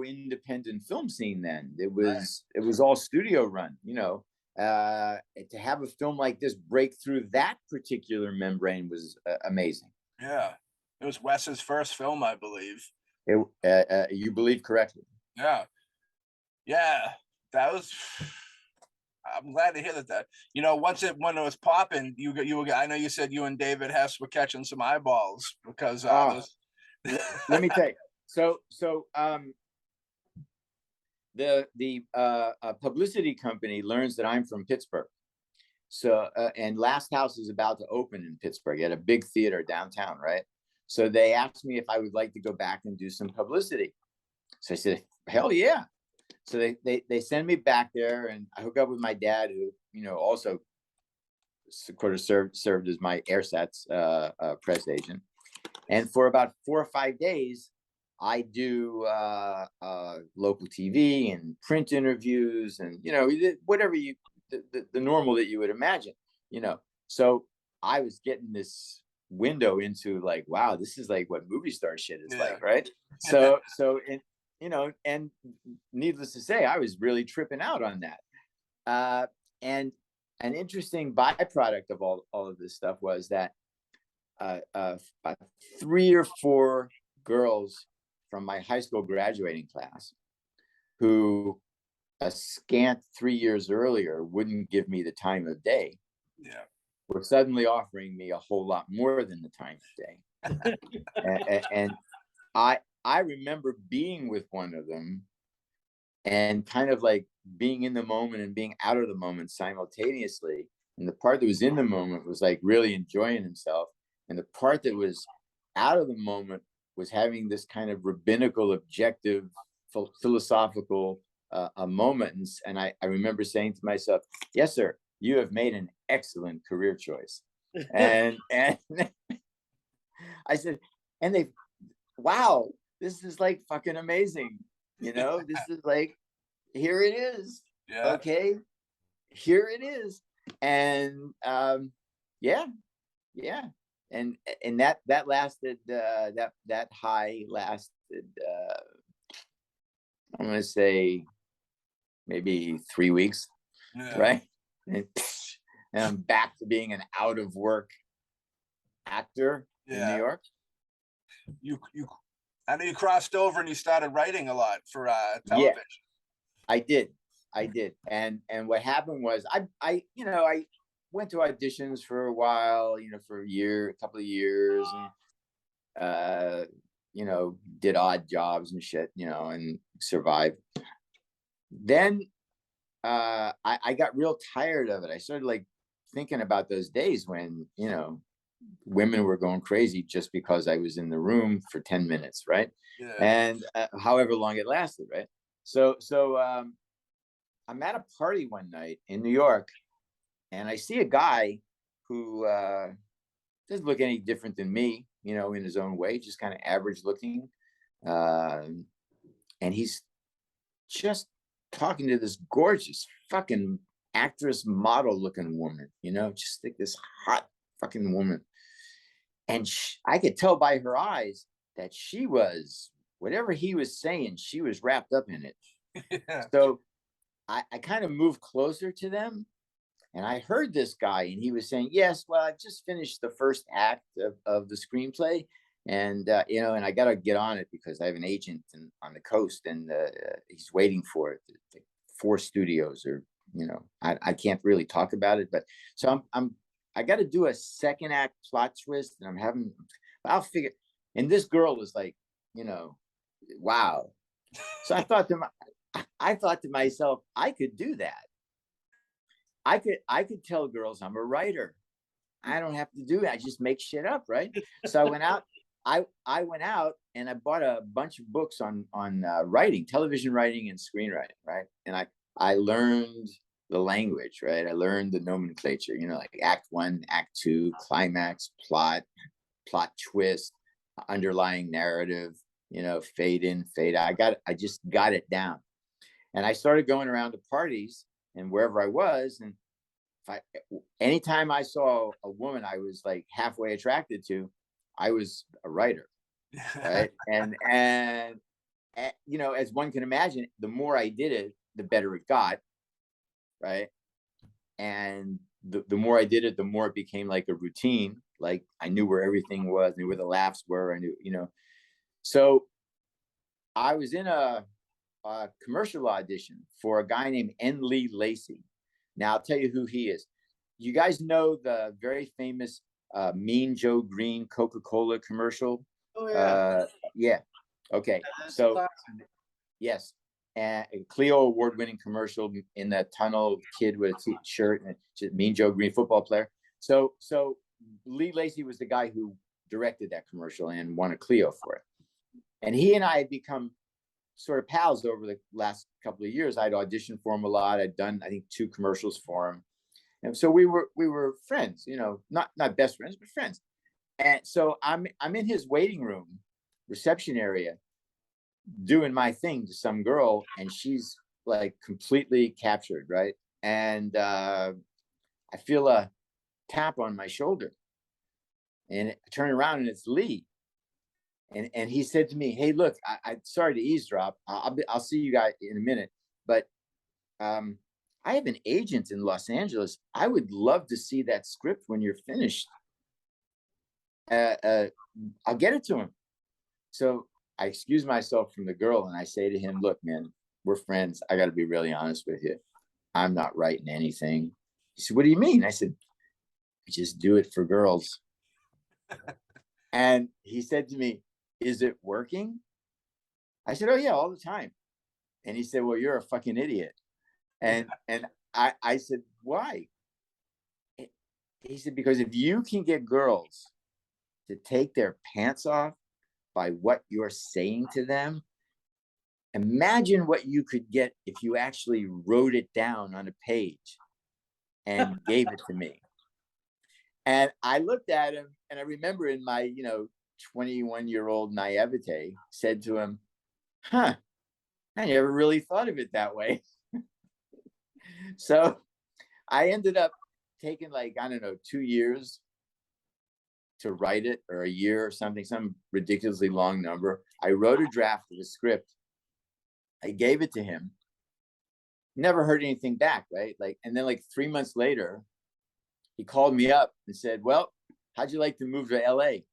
independent film scene then. It was all studio run. You know, to have a film like this break through that particular membrane was amazing. Yeah, it was Wes's first film, I believe. You believe correctly. Yeah, that was. I'm glad to hear that. You know, when it was popping, you were. I know you said you and David Hess were catching some eyeballs because. Let me tell you. So the publicity company learns that I'm from Pittsburgh. So and Last House is about to open in Pittsburgh at a big theater downtown, right? So they asked me if I would like to go back and do some publicity. So I said, hell yeah. So they send me back there, and I hook up with my dad, who, you know, also served as my AirSats press agent. And for about 4 or 5 days, I do local TV and print interviews, and you know, whatever the normal that you would imagine, you know. So I was getting this window into like, wow, this is like what movie star shit is like, right? So you know, and needless to say, I was really tripping out on that. And an interesting byproduct of all of this stuff was that 3 or 4 girls from my high school graduating class, who a scant 3 years earlier wouldn't give me the time of day, were suddenly offering me a whole lot more than the time of day. and I remember being with one of them and kind of like being in the moment and being out of the moment simultaneously. And the part that was in the moment was like really enjoying himself. And the part that was out of the moment was having this kind of rabbinical, objective, philosophical moment. And I remember saying to myself, yes, sir, you have made an excellent career choice. And I said, and they, wow, this is like fucking amazing. You know, this is like, here it is. Yeah. Okay. Here it is. And yeah. And that lasted that high lasted I'm gonna say maybe 3 weeks. Yeah. Right. And I'm back to being an out of work actor in New York. You I know you crossed over and you started writing a lot for television. Yeah, I did. And what happened was I went to auditions for a while, for a couple of years, and did odd jobs and shit, and survived. Then I got real tired of it. I started like thinking about those days when, women were going crazy just because I was in the room for 10 minutes, right? Yeah. And however long it lasted, right? So I'm at a party one night in New York, and I see a guy who doesn't look any different than me, in his own way, just kind of average looking. And he's just talking to this gorgeous fucking actress model looking woman, just like this hot fucking woman. And I could tell by her eyes that she was, whatever he was saying, she was wrapped up in it. Yeah. So I kind of moved closer to them, and I heard this guy, and he was saying, yes, well, I just finished the first act of the screenplay. And, and I got to get on it because I have an agent on the coast, and he's waiting for it. 4 studios, or, I can't really talk about it, but so I got to do a second act plot twist, and I'll figure. And this girl was like, wow. So I thought to myself, I could do that. I could tell girls I'm a writer. I don't have to do that. I just make shit up, right? So I went out. I went out and I bought a bunch of books on writing, television writing and screenwriting, right? And I learned the language, right? I learned the nomenclature, like act 1, act 2, climax, plot twist, underlying narrative, fade in, fade out. I just got it down. And I started going around to parties and wherever I was, and anytime I saw a woman I was like halfway attracted to, I was a writer, right? and as one can imagine, the more I did it, the better it got, right? And the more I did it, the more it became like a routine. Like I knew where everything was, I knew where the laughs were, I knew, So I was in a commercial audition for a guy named N. Lee Lacy. Now I'll tell you who he is. You guys know the very famous Mean Joe Green Coca-Cola commercial? Oh yeah. Yeah. Okay. So yes. And a Clio award-winning commercial in that tunnel, kid with a t-shirt and Mean Joe Green football player. So Lee Lacy was the guy who directed that commercial and won a Clio for it. And he and I had become sort of pals over the last couple of years. I'd auditioned for him a lot. I'd done, I think, 2 commercials for him. And so we were friends, not best friends, but friends. And so I'm in his waiting room, reception area, doing my thing to some girl, and she's like completely captured, right? And I feel a tap on my shoulder, and I turn around, and it's Lee. And he said to me, "Hey, look, I'm sorry to eavesdrop. I'll see you guys in a minute, but I have an agent in Los Angeles. I would love to see that script when you're finished. I'll get it to him." So I excuse myself from the girl, and I say to him, "Look, man, we're friends. I got to be really honest with you. I'm not writing anything." He said, "What do you mean?" I said, "I just do it for girls." And he said to me, "Is it working?" I said, "Oh yeah, all the time." And he said, "Well, you're a fucking idiot." And I said, "Why?" He said, "Because if you can get girls to take their pants off by what you're saying to them, imagine what you could get if you actually wrote it down on a page and gave it to me." And I looked at him, and I remember in my, 21-year-old naivete, said to him, huh, I never really thought of it that way. So I ended up taking, like, I don't know, 2 years to write it, or a year or something, some ridiculously long number. I wrote a draft of the script. I gave it to him. Never heard anything back, right? Like, and then like 3 months later, he called me up and said, well, how'd you like to move to LA?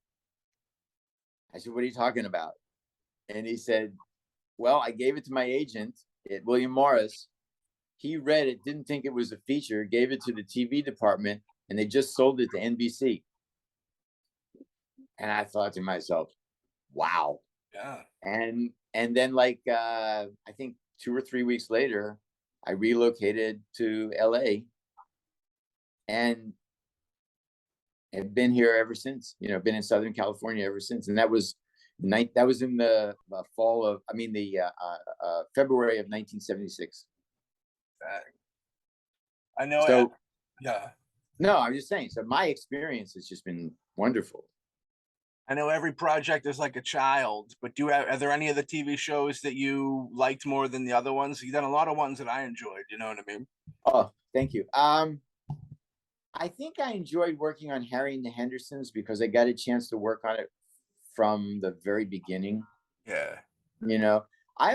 I said, what are you talking about? And he said, well, I gave it to my agent at William Morris. He read it, didn't think it was a feature, gave it to the TV department, and they just sold it to NBC. And I thought to myself, wow. Yeah. And then, like, I think 2 or 3 weeks later, I relocated to LA and have been here ever since. Been in Southern California ever since. And that was in the February of 1976. I know. So, yeah. No, I'm just saying. So my experience has just been wonderful. I know every project is like a child, but are there any of the TV shows that you liked more than the other ones? You've done a lot of ones that I enjoyed, you know what I mean? Oh, thank you. I think I enjoyed working on Harry and the Hendersons because I got a chance to work on it from the very beginning. Yeah. I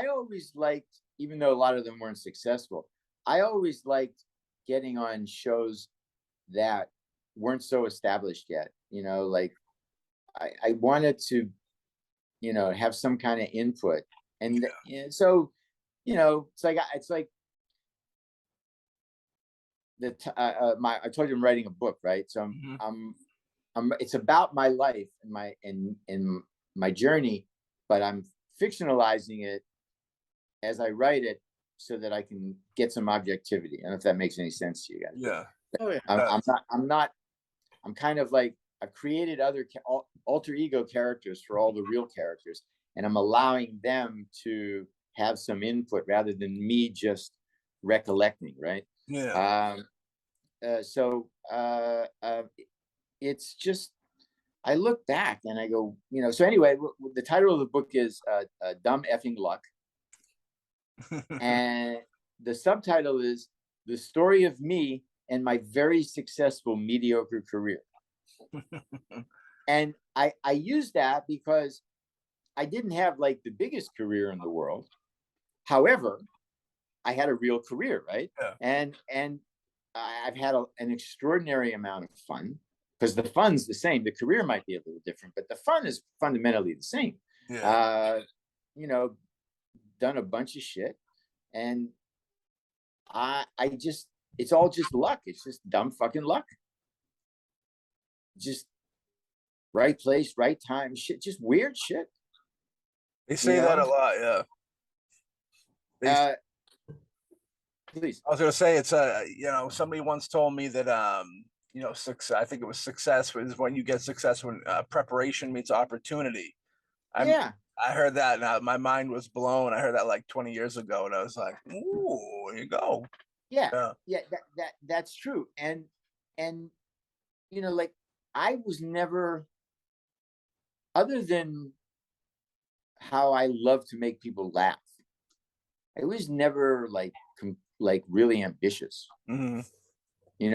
always liked, even though a lot of them weren't successful, I always liked getting on shows that weren't so established yet. Like I wanted to, have some kind of input. And so, it's like I told you I'm writing a book, right? So it's about my life and my journey, but I'm fictionalizing it as I write it so that I can get some objectivity. I don't know if that makes any sense to you guys. Yeah. Oh, yeah. I'm kind of like, I've created other alter ego characters for all the real characters, and I'm allowing them to have some input rather than me just recollecting, right? Yeah. It's just, I look back and I go, so anyway, the title of the book is Dumb Effing Luck. And the subtitle is The Story of Me and My Very Successful Mediocre Career. And I use that because I didn't have like the biggest career in the world. However, I had a real career, right? Yeah. And I've had an extraordinary amount of fun, because the fun's the same. The career might be a little different, but the fun is fundamentally the same. Yeah. Done a bunch of shit, and it's all just luck. It's just dumb fucking luck. Just right place, right time, shit, just weird shit. They say that a lot, yeah. Please. I was gonna say it's somebody once told me that success. I think it was success is when you get success when preparation meets opportunity. I heard that and my mind was blown. I heard that like 20 years ago, and I was like, "Ooh, there you go." Yeah. That's true. And like I was never, other than how I love to make people laugh, I was never like really ambitious. Mm-hmm.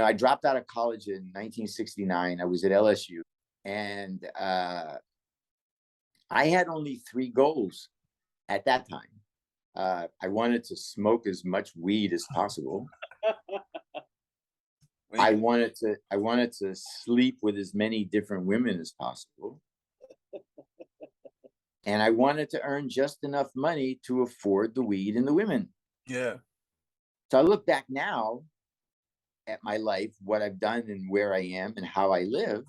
I dropped out of college in 1969. I was at LSU, and I had only 3 goals at that time. I wanted to smoke as much weed as possible. I wanted to sleep with as many different women as possible. And I wanted to earn just enough money to afford the weed and the women. Yeah. So I look back now at my life, what I've done and where I am and how I live,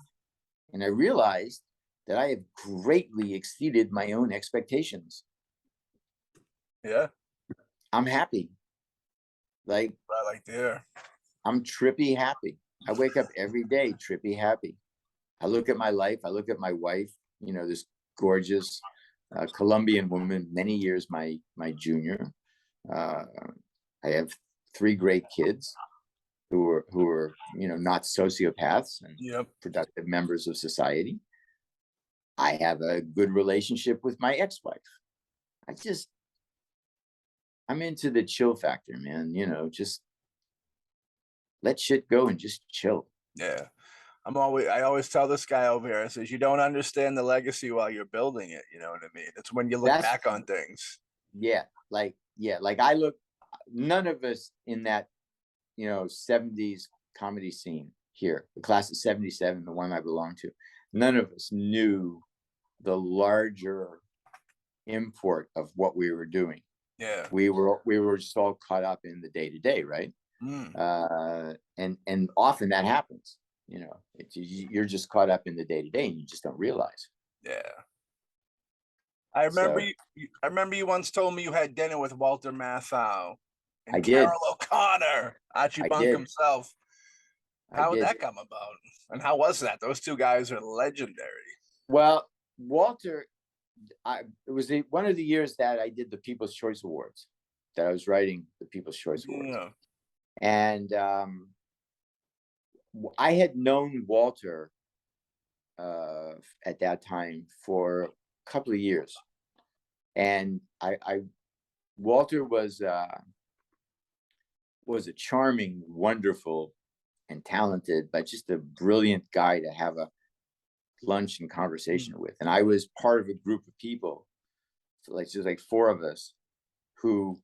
and I realized that I have greatly exceeded my own expectations. Yeah. I'm happy. Like, there. I'm trippy happy. I wake up every day trippy happy. I look at my life. I look at my wife, this gorgeous Colombian woman, many years my junior. I have 3 great kids. who are not sociopaths and Yep. productive members of society. I have a good relationship with my ex-wife. I'm into the chill factor, man. Just let shit go and just chill. Yeah. I always tell this guy over here, I says, you don't understand the legacy while you're building it. You know what I mean? It's when you look back on things. Yeah. Like none of us in that, 70s comedy scene here, the class of 77, the one I belong to, none of us knew the larger import of what we were doing. Yeah. We were just all caught up in the day-to-day, right? And often that happens. You're just caught up in the day-to-day and you just don't realize. Yeah. I remember you once told me you had dinner with Walter Matthau and Carol O'Connor, Archie Bunk himself. How would that come about? And how was that? Those two guys are legendary. Well, Walter, it was one of the years that I did the People's Choice Awards, that I was writing the People's Choice Awards. Yeah. And I had known Walter at that time for a couple of years. And Walter was a charming, wonderful, and talented, but just a brilliant guy to have a lunch and conversation with. And I was part of a group of people, just like four of us, who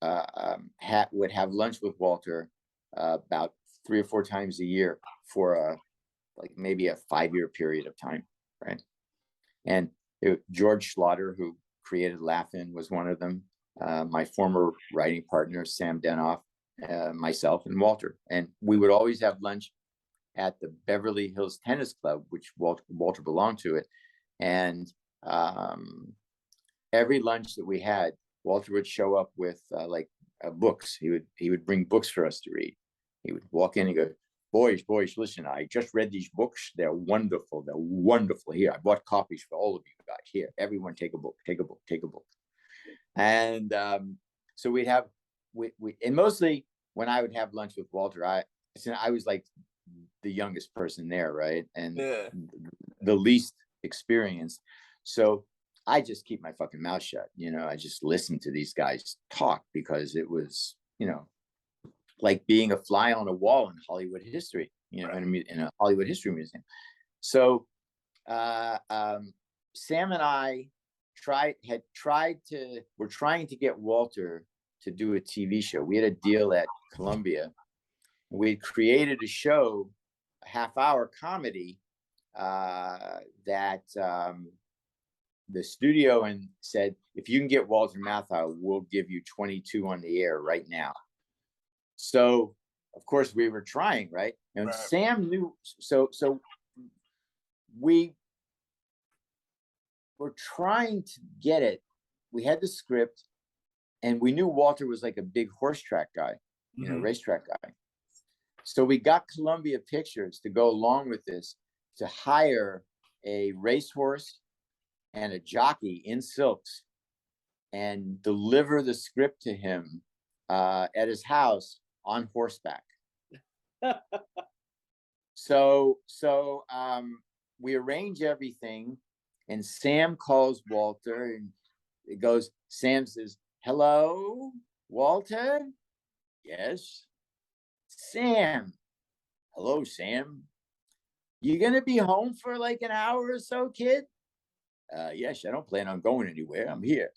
would have lunch with Walter about 3 or 4 times a year for maybe a 5-year period of time, right? And George Schlatter, who created Laugh-In, was one of them. My former writing partner, Sam Denoff, myself, and Walter. And we would always have lunch at the Beverly Hills Tennis Club, which Walter belonged to it. And every lunch that we had, Walter would show up with books. He would bring books for us to read. He would walk in and go, boys, listen, I just read these books. They're wonderful. They're wonderful. Here, I bought copies for all of you guys. Here, everyone take a book, take a book, take a book. And so we'd have, and mostly when I would have lunch with Walter, I was like the youngest person there, right? And the least experienced. So I just keep my fucking mouth shut. I just listened to these guys talk because it was, like being a fly on a wall in Hollywood history, in a Hollywood History Museum. So Sam and I were trying to get Walter to do a TV show. We had a deal at Columbia. We created a show, a half-hour comedy that the studio said, if you can get Walter Matthau, we'll give you 22 on the air right now. So, of course, we were trying, right? And Sam knew, so we were trying to get it. We had the script, and we knew Walter was like a big horse track guy, racetrack guy. So we got Columbia Pictures to go along with this to hire a racehorse and a jockey in silks and deliver the script to him at his house on horseback. So we arrange everything, and Sam calls Walter, and it goes, Sam says, hello, Walter? Yes. Sam. Hello, Sam. You gonna be home for like an hour or so, kid? Yes, I don't plan on going anywhere. I'm here.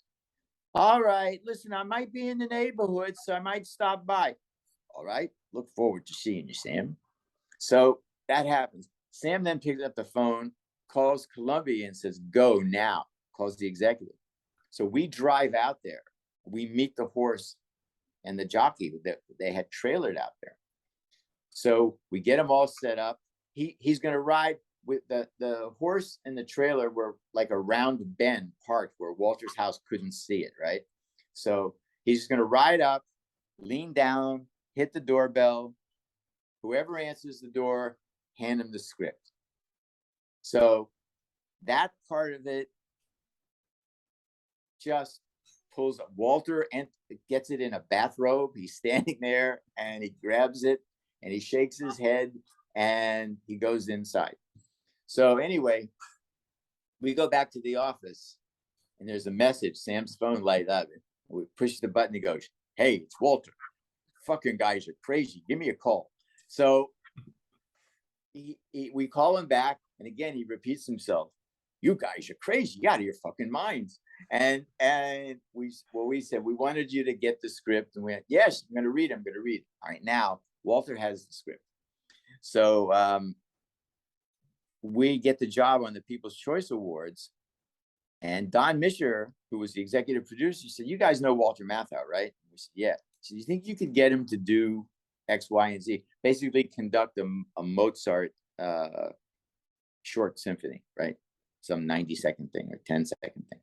All right, listen, I might be in the neighborhood, so I might stop by. All right, look forward to seeing you, Sam. So that happens. Sam then picks up the phone, calls Columbia and says, go now, calls the executive. So we drive out there. We meet the horse and the jockey that they had trailered out there. So we get him all set up. He's going to ride with the horse and the trailer were like a round bend parked where Walter's house couldn't see it, right? So he's just going to ride up, lean down, hit the doorbell. Whoever answers the door, hand him the script. So that part of it just pulls up. Walter and gets it in a bathrobe. He's standing there and he grabs it And he shakes his head and he goes inside. So anyway, we go back to the office and there's a message. Sam's phone light up. We push the button. He goes, "Hey, it's Walter. Fucking guys are crazy. Give me a call." So we call him back. And again, he repeats himself. "You guys are crazy. You're out of your fucking minds." And we said, "We wanted you to get the script." And we went, "Yes, I'm going to read. I'm going to read." All right, now Walter has the script. So we get the job on the People's Choice Awards. And Don Mischer, who was the executive producer, said, "You guys know Walter Matthau, right?" We said, "Yeah." So you think you could get him to do X, Y, and Z? Basically conduct a Mozart short symphony, right? Some 90-second thing or 10-second thing.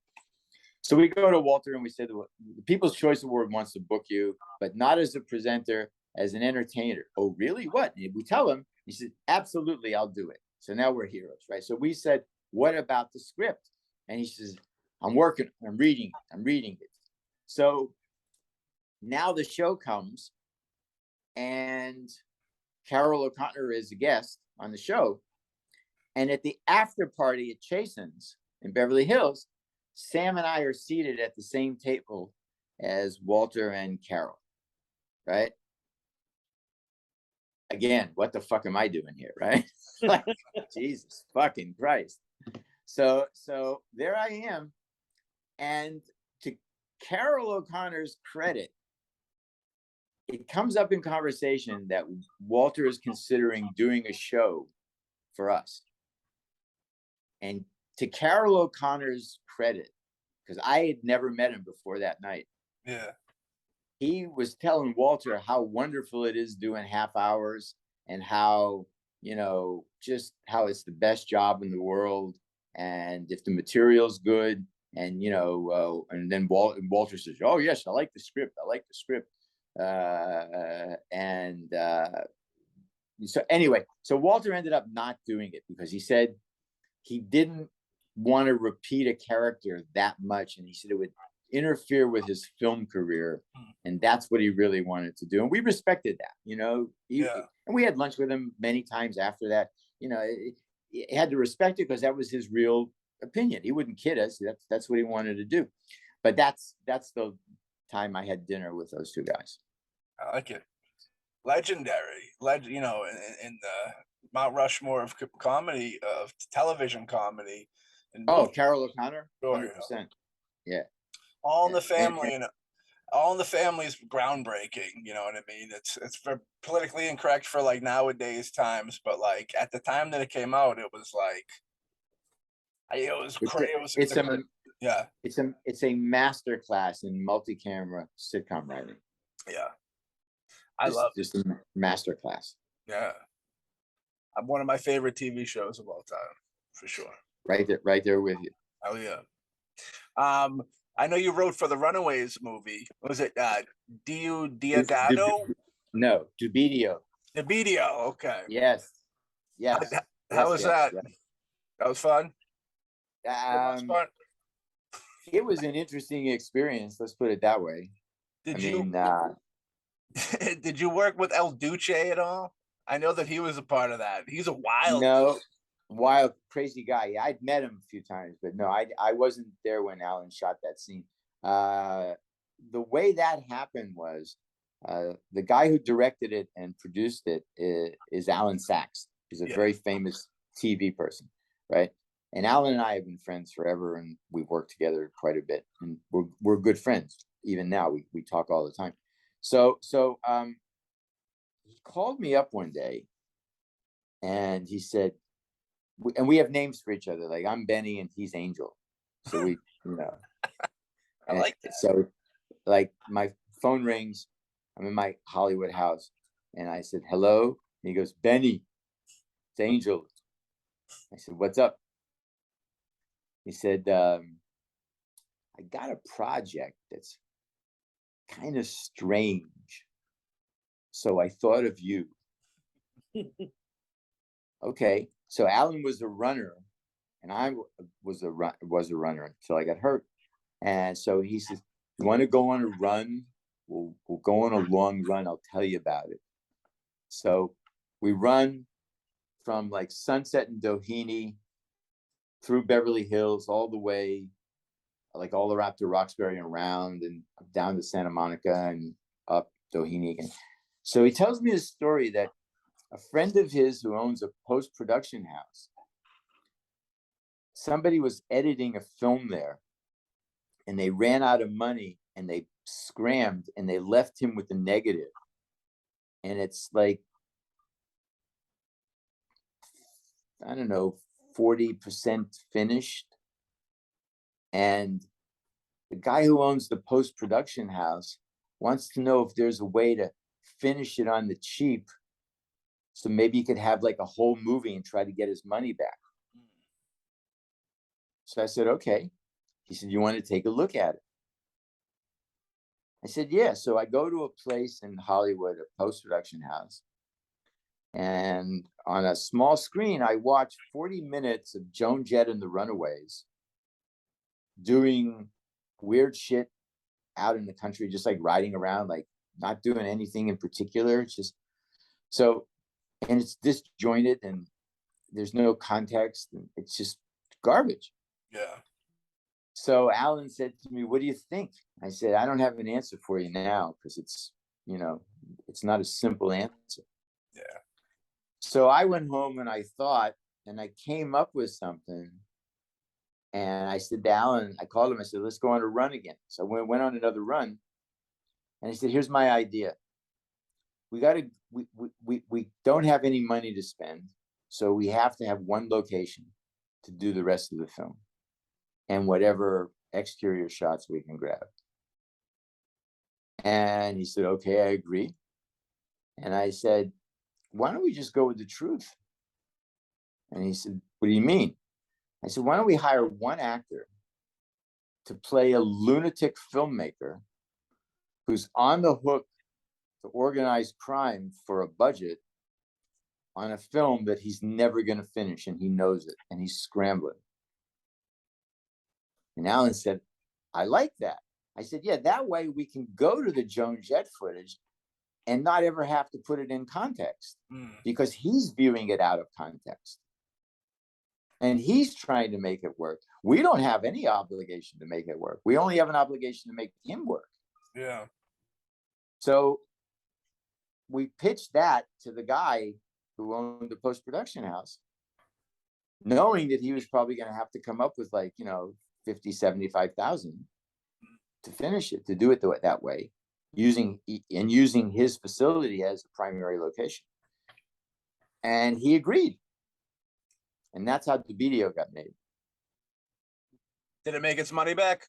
So we go to Walter and we say, "The People's Choice Award wants to book you, but not as a presenter, as an entertainer." "Oh, really? What?" And we tell him. He said, "Absolutely, I'll do it." So now we're heroes, right? So we said, "What about the script?" And he says, "I'm working, I'm reading it." So now the show comes and Carol O'Connor is a guest on the show. And at the after party at Chasen's in Beverly Hills, Sam and I are seated at the same table as Walter and Carol, right? Again, what the fuck am I doing here, right? Like, Jesus fucking Christ. So there I am. And to Carol O'Connor's credit, it comes up in conversation that Walter is considering doing a show for us. And to Carol O'Connor's credit, because I had never met him before that night. Yeah. He was telling Walter how wonderful it is doing half hours and how, just how it's the best job in the world. And if the material's good, and, and then Walter says, "Oh, yes, I like the script. So anyway, so Walter ended up not doing it because he said he didn't want to repeat a character that much. And he said it would interfere with his film career. And that's what he really wanted to do. And we respected that, and we had lunch with him many times after that. He had to respect it because that was his real opinion. He wouldn't kid us. That's what he wanted to do. But that's the time I had dinner with those two guys. I like it. Legendary, in the Mount Rushmore of comedy, of television comedy. And Carol O'Connor, 100%. Yeah. All in the Family, and All in the Family is groundbreaking. You know what I mean? It's for politically incorrect for like nowadays times, but like at the time that it came out, it was like It's a master class in multi-camera sitcom writing. Yeah. I love just a master class. Yeah. One of my favorite TV shows of all time, for sure. Right there with you. Oh yeah. I know you wrote for the Runaways movie. Was it Diodato? No, Dubidio. Dubidio, okay. Yes. How was that? Yes. That was fun? It was an interesting experience, let's put it that way. Did you work with El Duce at all? I know that he was a part of that. He's a wild, crazy guy. Yeah, I'd met him a few times, but no, I wasn't there when Alan shot that scene. The way that happened was the guy who directed it and produced it is Alan Sachs. He's a very famous TV person, right? And Alan and I have been friends forever, and we've worked together quite a bit, and we're good friends even now. We talk all the time. So he called me up one day, and he said, and we have names for each other. Like I'm Benny and he's Angel. So we, I like that. So like my phone rings. I'm in my Hollywood house, and I said, "Hello." And he goes, "Benny, it's Angel." I said, "What's up?" He said, "I got a project that's kind of strange, so I thought of you." Okay, so Alan was a runner, and I was a runner until I got hurt. And so he says, "You want to go on a run? We'll go on a long run. I'll tell you about it." So we run from like Sunset and Doheny through Beverly Hills all the way, like all the way up to Roxbury and around and down to Santa Monica and up Doheny again. So he tells me a story that a friend of his who owns a post-production house, somebody was editing a film there and they ran out of money and they scrammed and they left him with a negative. And it's like, I don't know, 40% finished. And the guy who owns the post-production house wants to know if there's a way to finish it on the cheap. So maybe he could have like a whole movie and try to get his money back. So I said, okay. He said, you want to take a look at it? I said, yeah. So I go to a place in Hollywood, a post-production house. And on a small screen, I watched 40 minutes of Joan Jett and the Runaways doing weird shit out in the country, just like riding around, like not doing anything in particular. It's just so, and it's disjointed and there's no context and it's just garbage. Yeah. So Alan said to me, what do you think? I said, I don't have an answer for you now because it's, you know, it's not a simple answer. Yeah. So I went home and I thought, and I came up with something. And I said to Alan, I called him, I said, let's go on a run again. So we went on another run. And I said, here's my idea. We don't have any money to spend. So we have to have one location to do the rest of the film and whatever exterior shots we can grab. And he said, okay, I agree. And I said, why don't we just go with the truth? And he said, what do you mean? I said, why don't we hire one actor to play a lunatic filmmaker who's on the hook to organize crime for a budget on a film that he's never going to finish, and he knows it, and he's scrambling. And Alan said, I like that. I said, yeah, that way we can go to the Joan Jett footage and not ever have to put it in context because he's viewing it out of context. And he's trying to make it work. We don't have any obligation to make it work. We only have an obligation to make him work. Yeah. So we pitched that to the guy who owned the post-production house, knowing that he was probably going to have to come up with like, you know, 50, 75,000 to finish it, to do it that way, using his facility as a primary location. And he agreed. And that's how the video got made. Did it make its money back?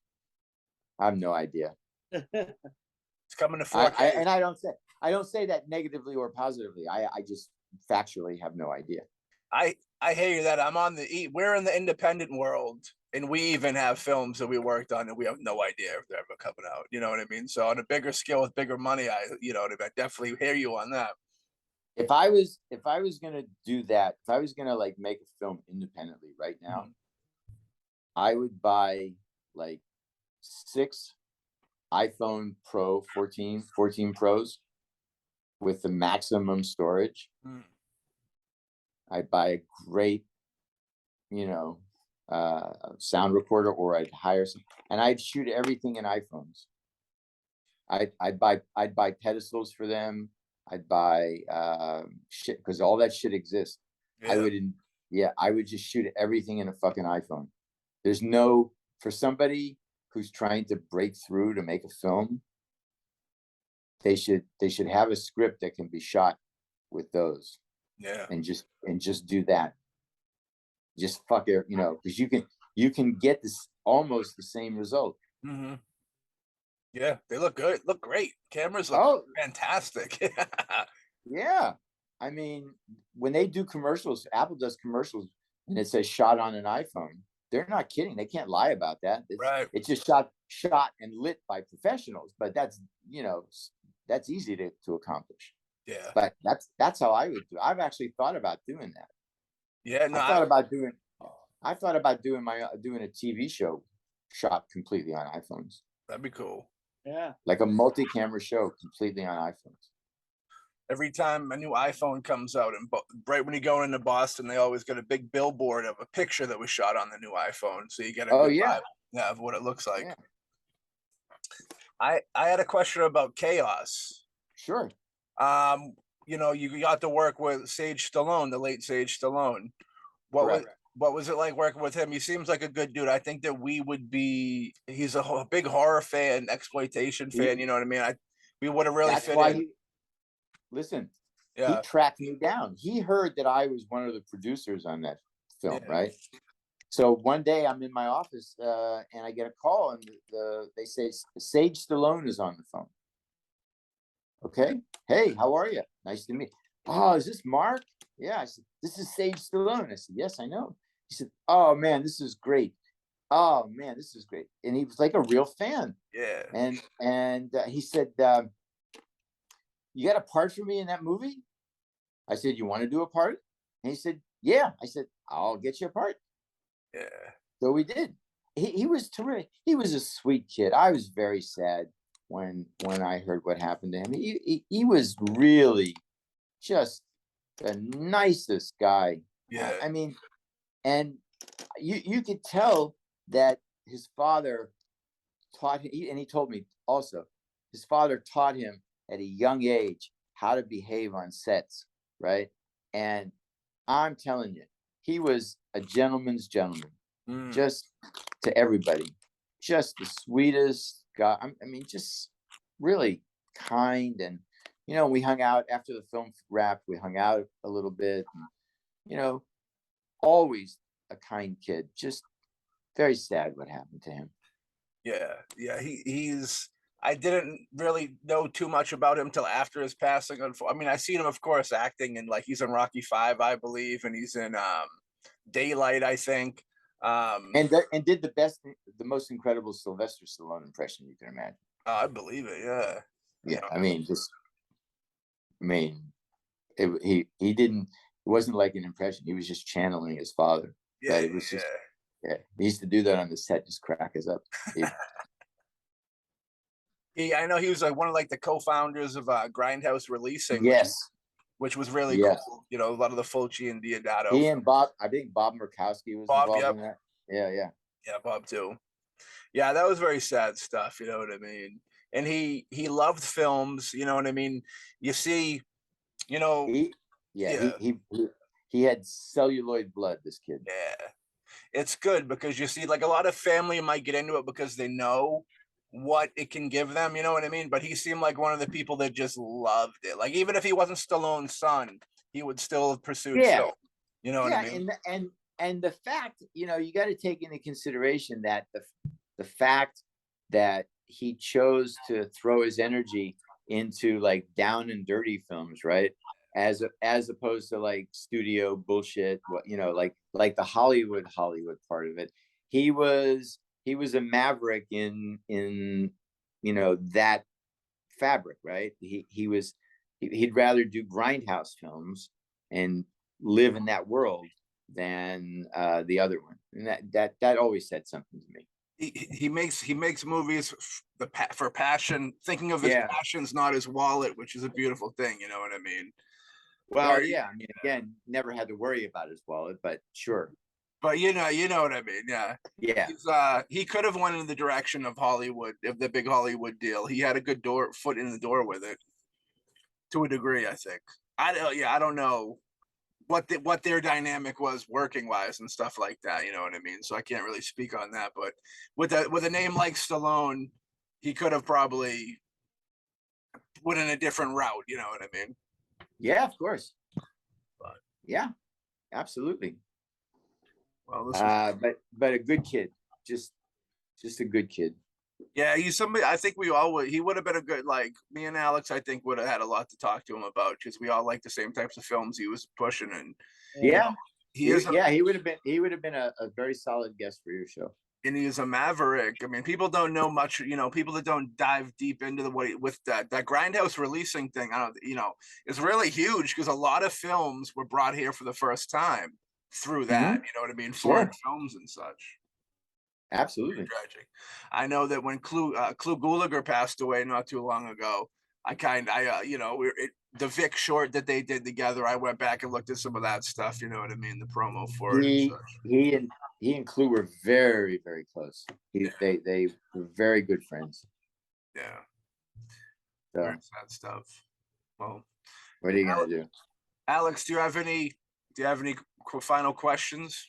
I have no idea. It's coming to 4K. And I don't say that negatively or positively. I just factually have no idea. I hear you that we're in the independent world, and we even have films that we worked on and we have no idea if they're ever coming out. You know what I mean? So on a bigger scale with bigger money, I definitely hear you on that. If I was gonna do that, if I was gonna like make a film independently right now, I would buy like 6 iPhone Pro 14 Pros with the maximum storage. I'd buy a great, sound recorder, or I'd hire some, and I'd shoot everything in iPhones. I'd buy pedestals for them. I'd buy shit, because all that shit exists. Yeah. I would just shoot everything in a fucking iPhone. There's no, for somebody who's trying to break through to make a film, they should have a script that can be shot with those. Yeah. And just do that. Just fuck it, because you can get this almost the same result. Mm-hmm. Yeah, they look good. Look great. Cameras look fantastic. Yeah. I mean, when they do commercials, Apple does commercials and it says shot on an iPhone. They're not kidding. They can't lie about that. It's just shot and lit by professionals, but that's easy to accomplish. Yeah. But that's how I would do it. I've actually thought about doing that. Yeah, no. I thought about doing a TV show shot completely on iPhones. That'd be cool. Yeah. Like a multi-camera show completely on iPhones. Every time a new iPhone comes out, and right when you go into Boston, they always get a big billboard of a picture that was shot on the new iPhone, so you get a good vibe, of what it looks like. Yeah. I had a question about Chaos. Sure. You got to work with Sage Stallone, the late Sage Stallone. What was it like working with him? He seems like a good dude. I think that he's a big horror fan, exploitation fan, you know what I mean? We would have really fit in. Listen, Yeah. he tracked me down. He heard that I was one of the producers on that film, right? So one day I'm in my office and I get a call, and they say Sage Stallone is on the phone. Okay. Hey, how are you? Nice to meet you. Oh, is this Mark? Yeah. I said, this is Sage Stallone. I said, yes, I know. He said, oh man, this is great. Oh man, this is great. And he was like a real fan. Yeah. And he said, you got a part for me in that movie? I said, you want to do a part? And he said, yeah. I said, I'll get you a part. Yeah. So we did. He was terrific. He was a sweet kid. I was very sad when I heard what happened to him. He was really just the nicest guy. Yeah. I mean, and you could tell that his father taught him, and he told me also, his father taught him at a young age how to behave on sets, right? And I'm telling you, he was a gentleman's gentleman, just to everybody, just the sweetest guy. I mean, just really kind. And, we hung out after the film wrapped, we hung out a little bit, and, always a kind kid, just very sad what happened to him. Yeah. I didn't really know too much about him till after his passing. I mean, I've seen him, of course, acting, and he's in Rocky V, I believe, and he's in Daylight, I think. And did the most incredible Sylvester Stallone impression you can imagine. I believe it. Yeah. Yeah. He didn't. It wasn't like an impression. He was just channeling his father. Yeah. But it was just. Yeah, he used to do that on the set, just crack us up. I know he was one of the co-founders of Grindhouse Releasing. Yes, which was really cool. A lot of the Fulci and Diodato. He and Bob, I think Bob Murkowski was involved in that. Yeah, Bob too. Yeah, that was very sad stuff. You know what I mean? And he loved films. You know what I mean? You see, he had celluloid blood. This kid. Yeah. It's good because you see, a lot of family might get into it because they know what it can give them, you know what I mean? But he seemed like one of the people that just loved it. Even if he wasn't Stallone's son, he would still have pursued film. You know what I mean? And the fact, you got to take into consideration that the fact that he chose to throw his energy into down and dirty films, right? As opposed to studio bullshit, like the Hollywood part of it. He was a maverick in that fabric, right? He'd rather do grindhouse films and live in that world than the other one, and that always said something to me. He makes movies for passion, thinking of his passions, not his wallet, which is a beautiful thing. You know what I mean? Well, yeah. I mean, again, never had to worry about his wallet, but sure. But you know what I mean, yeah. Yeah. He could have went in the direction of Hollywood, of the big Hollywood deal. He had a good foot in the door with it, to a degree, I think. I don't know what their dynamic was working wise and stuff like that. You know what I mean? So I can't really speak on that. But with a name like Stallone, he could have probably went in a different route. You know what I mean? Yeah, of course. Yeah, absolutely. Well, but a good kid, just a good kid. Yeah, he's somebody. I think he would have been a good, me and Alex, I think would have had a lot to talk to him about, because we all like the same types of films he was pushing. And he would have been a very solid guest for your show. And he is a maverick. I mean, people don't know much, people that don't dive deep into with that Grindhouse Releasing thing. It's really huge, because a lot of films were brought here for the first time through that. You know what I mean? Foreign films and such. Absolutely tragic. I know that when Clu Gulager passed away not too long ago, the Vic short that they did together. I went back and looked at some of that stuff. You know what I mean? The promo for it. He and Clue were very, very close. They were very good friends. Yeah. So, very sad stuff. Well, what are you gonna do? Alex, do you have any final questions?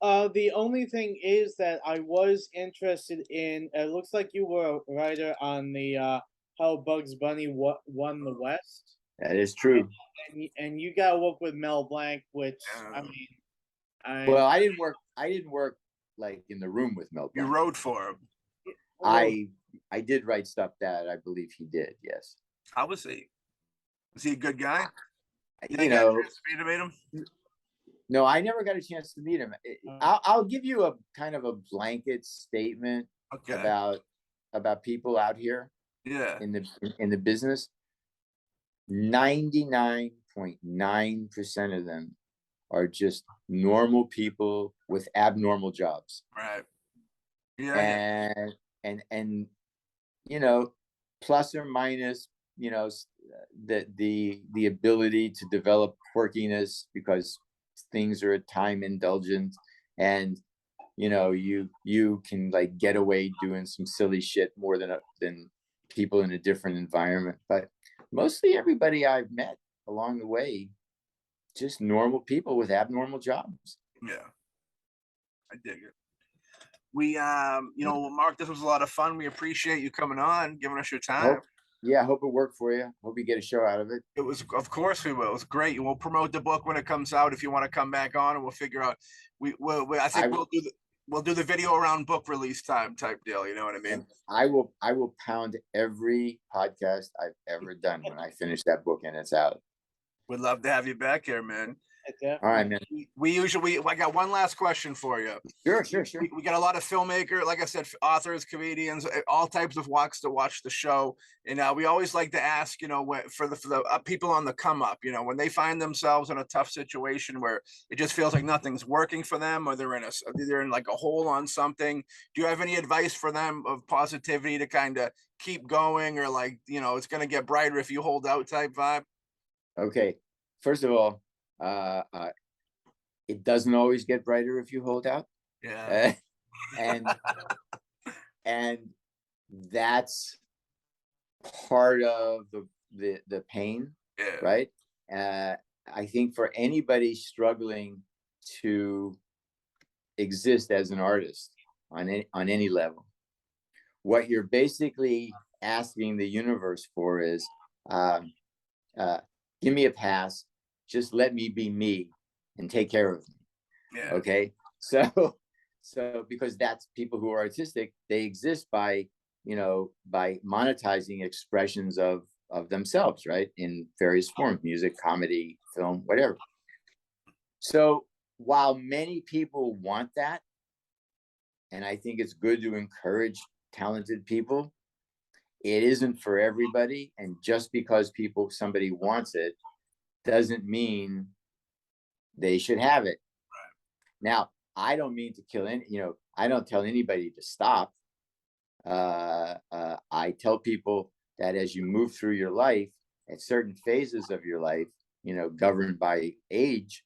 The only thing is that I was interested in. It looks like you were a writer on the how Bugs Bunny won the West. That is true. And you got to work with Mel Blanc, which I mean, well, I didn't work like in the room with Mel Blanc. You wrote for him. I did write stuff that I believe he did. Yes. How was he? Was he a good guy? You know, to meet him? No, I never got a chance to meet him. I'll give you a kind of a blanket statement about people out here. Yeah. In the business, 99.9% of them are just normal people with abnormal jobs. Right. Yeah. And you know, plus or minus, you know, the ability to develop quirkiness because things are time indulgent, and you know, you can like get away doing some silly shit more than people in a different environment. But mostly everybody I've met along the way, just normal people with abnormal jobs. Yeah, I dig it. We you know, Mark, this was a lot of fun. We appreciate you coming on, giving us your time. I hope it worked for you. Hope you get a show out of it. It was, of course we will. It was great. We'll promote the book when it comes out if you want to come back on, and we'll figure out. I think we'll do the video around book release time type deal. You know what I mean? And I will pound every podcast I've ever done when I finish that book and it's out. We'd love to have you back here, man. All right, man. I got one last question for you. Sure. We got a lot of filmmakers, like I said, authors, comedians, all types of walks to watch the show. And we always like to ask, you know, for the people on the come up, you know, when they find themselves in a tough situation where it just feels like nothing's working for them, or they're in like a hole on something. Do you have any advice for them of positivity to kind of keep going, or like, you know, it's going to get brighter if you hold out type vibe? Okay. First of all, it doesn't always get brighter if you hold out. Yeah. And that's part of the pain, right? I think for anybody struggling to exist as an artist on any level, what you're basically asking the universe for is, give me a pass. Just let me be me and take care of me. Yeah. Okay. So because that's people who are artistic, they exist by monetizing expressions of themselves, right? In various forms, music, comedy, film, whatever. So while many people want that, and I think it's good to encourage talented people, it isn't for everybody. And just because somebody wants it doesn't mean they should have it. Right. Now, I don't mean to kill I don't tell anybody to stop. I tell people that as you move through your life, at certain phases of your life, you know, governed by age,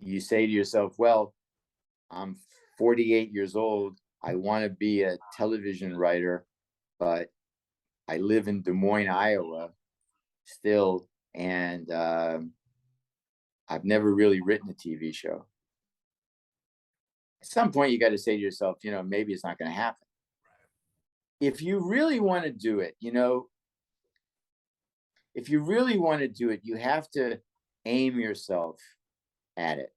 you say to yourself, well, I'm 48 years old. I want to be a television writer, but I live in Des Moines, Iowa still, and I've never really written a TV show. At some point, you got to say to yourself, you know, maybe it's not going to happen. If you really want to do it, you know, you have to aim yourself at it.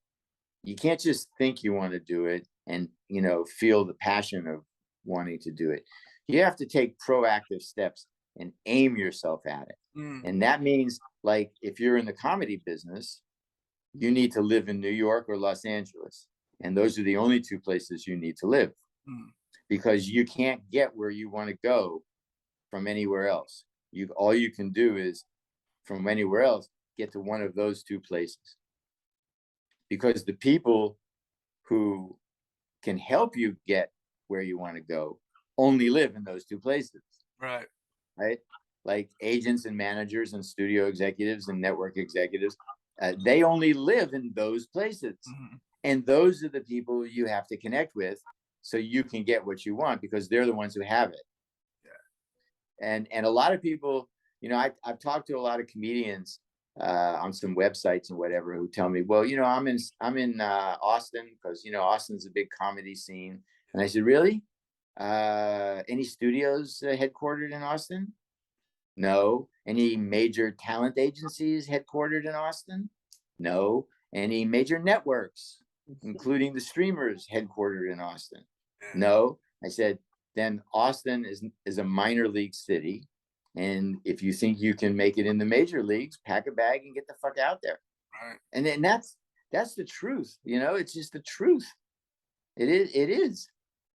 You can't just think you want to do it and, you know, feel the passion of wanting to do it. You have to take proactive steps and aim yourself at it. And that means, like, if you're in the comedy business, you need to live in New York or Los Angeles. And those are the only two places you need to live, because you can't get where you want to go from anywhere else. All you can do is, from anywhere else, get to one of those two places. Because the people who can help you get where you want to go only live in those two places. Right. Right. like agents and managers and studio executives and network executives, they only live in those places. And those are the people you have to connect with so you can get what you want, because they're the ones who have it. And a lot of people, you know, I've talked to a lot of comedians on some websites and whatever, who tell me, well, you know, I'm in Austin because, you know, Austin's a big comedy scene. And I said, really? Any studios headquartered in Austin? No. Any major talent agencies headquartered in Austin? No. Any major networks, including the streamers, headquartered in Austin? No. I said, then Austin is a minor league city. And if you think you can make it in the major leagues, pack a bag and get the fuck out there. Right. And then that's the truth. You know, it's just the truth. It is.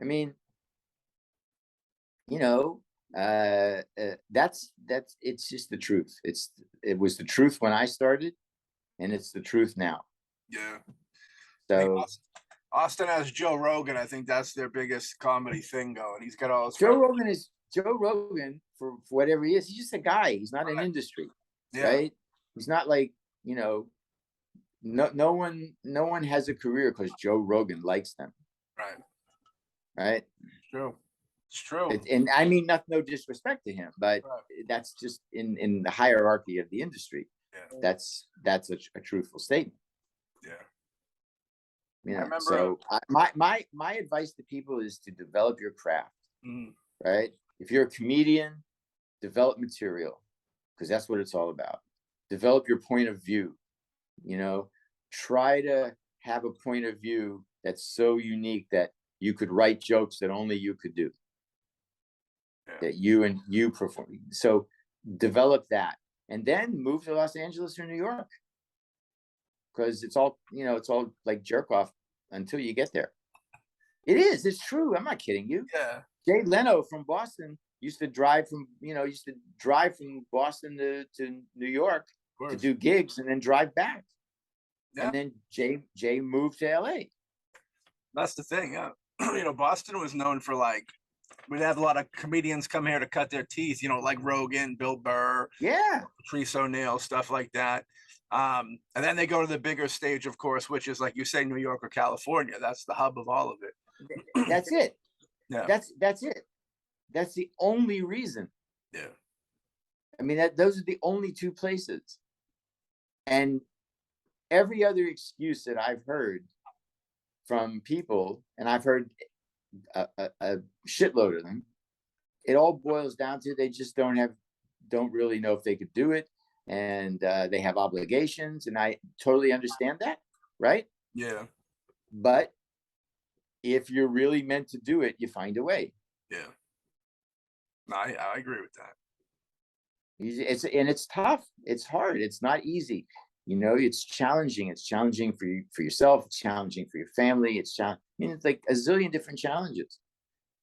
I mean, you know, that's it's just the truth. It was the truth when I started, and it's the truth now. Yeah. So I mean, Austin has Joe Rogan. I think that's their biggest comedy thing going. He's got all his Joe Rogan for whatever he is. He's just a guy. He's not an industry, right? He's not like, you know, no one has a career because Joe Rogan likes them. Right. It's true. And I mean, no disrespect to him, but that's just in the hierarchy of the industry. That's a truthful statement. You know, so my advice to people is to develop your craft. Right. If you're a comedian, develop material, because that's what it's all about. Develop your point of view. You know, try to have a point of view that's so unique that you could write jokes that only you could do. That you perform. So develop that, and then move to Los Angeles or New York, because it's all, you know, it's all like jerk off until you get there. It's true. I'm not kidding you. Jay Leno from Boston used to drive from Boston to New York to do gigs and then drive back. And then Jay moved to LA. That's the thing. You know, Boston was known for, like, we'd have a lot of comedians come here to cut their teeth, you know, like Rogan, Bill Burr, Patrice O'Neill, stuff like that. And then they go to the bigger stage, of course, which is, like you say, New York or California. That's the hub of all of it. That's it. Yeah. That's it. That's the only reason. Yeah. I mean, those are the only two places. And every other excuse that I've heard from people, and I've heard a shitload of them, it all boils down to they just don't really know if they could do it, and they have obligations, and I totally understand that, right? Yeah. But if you're really meant to do it, you find a way. Yeah. No, I agree with that. It's tough. It's hard. It's not easy. You know, it's challenging. It's challenging for yourself. It's challenging for your family. It's like a zillion different challenges.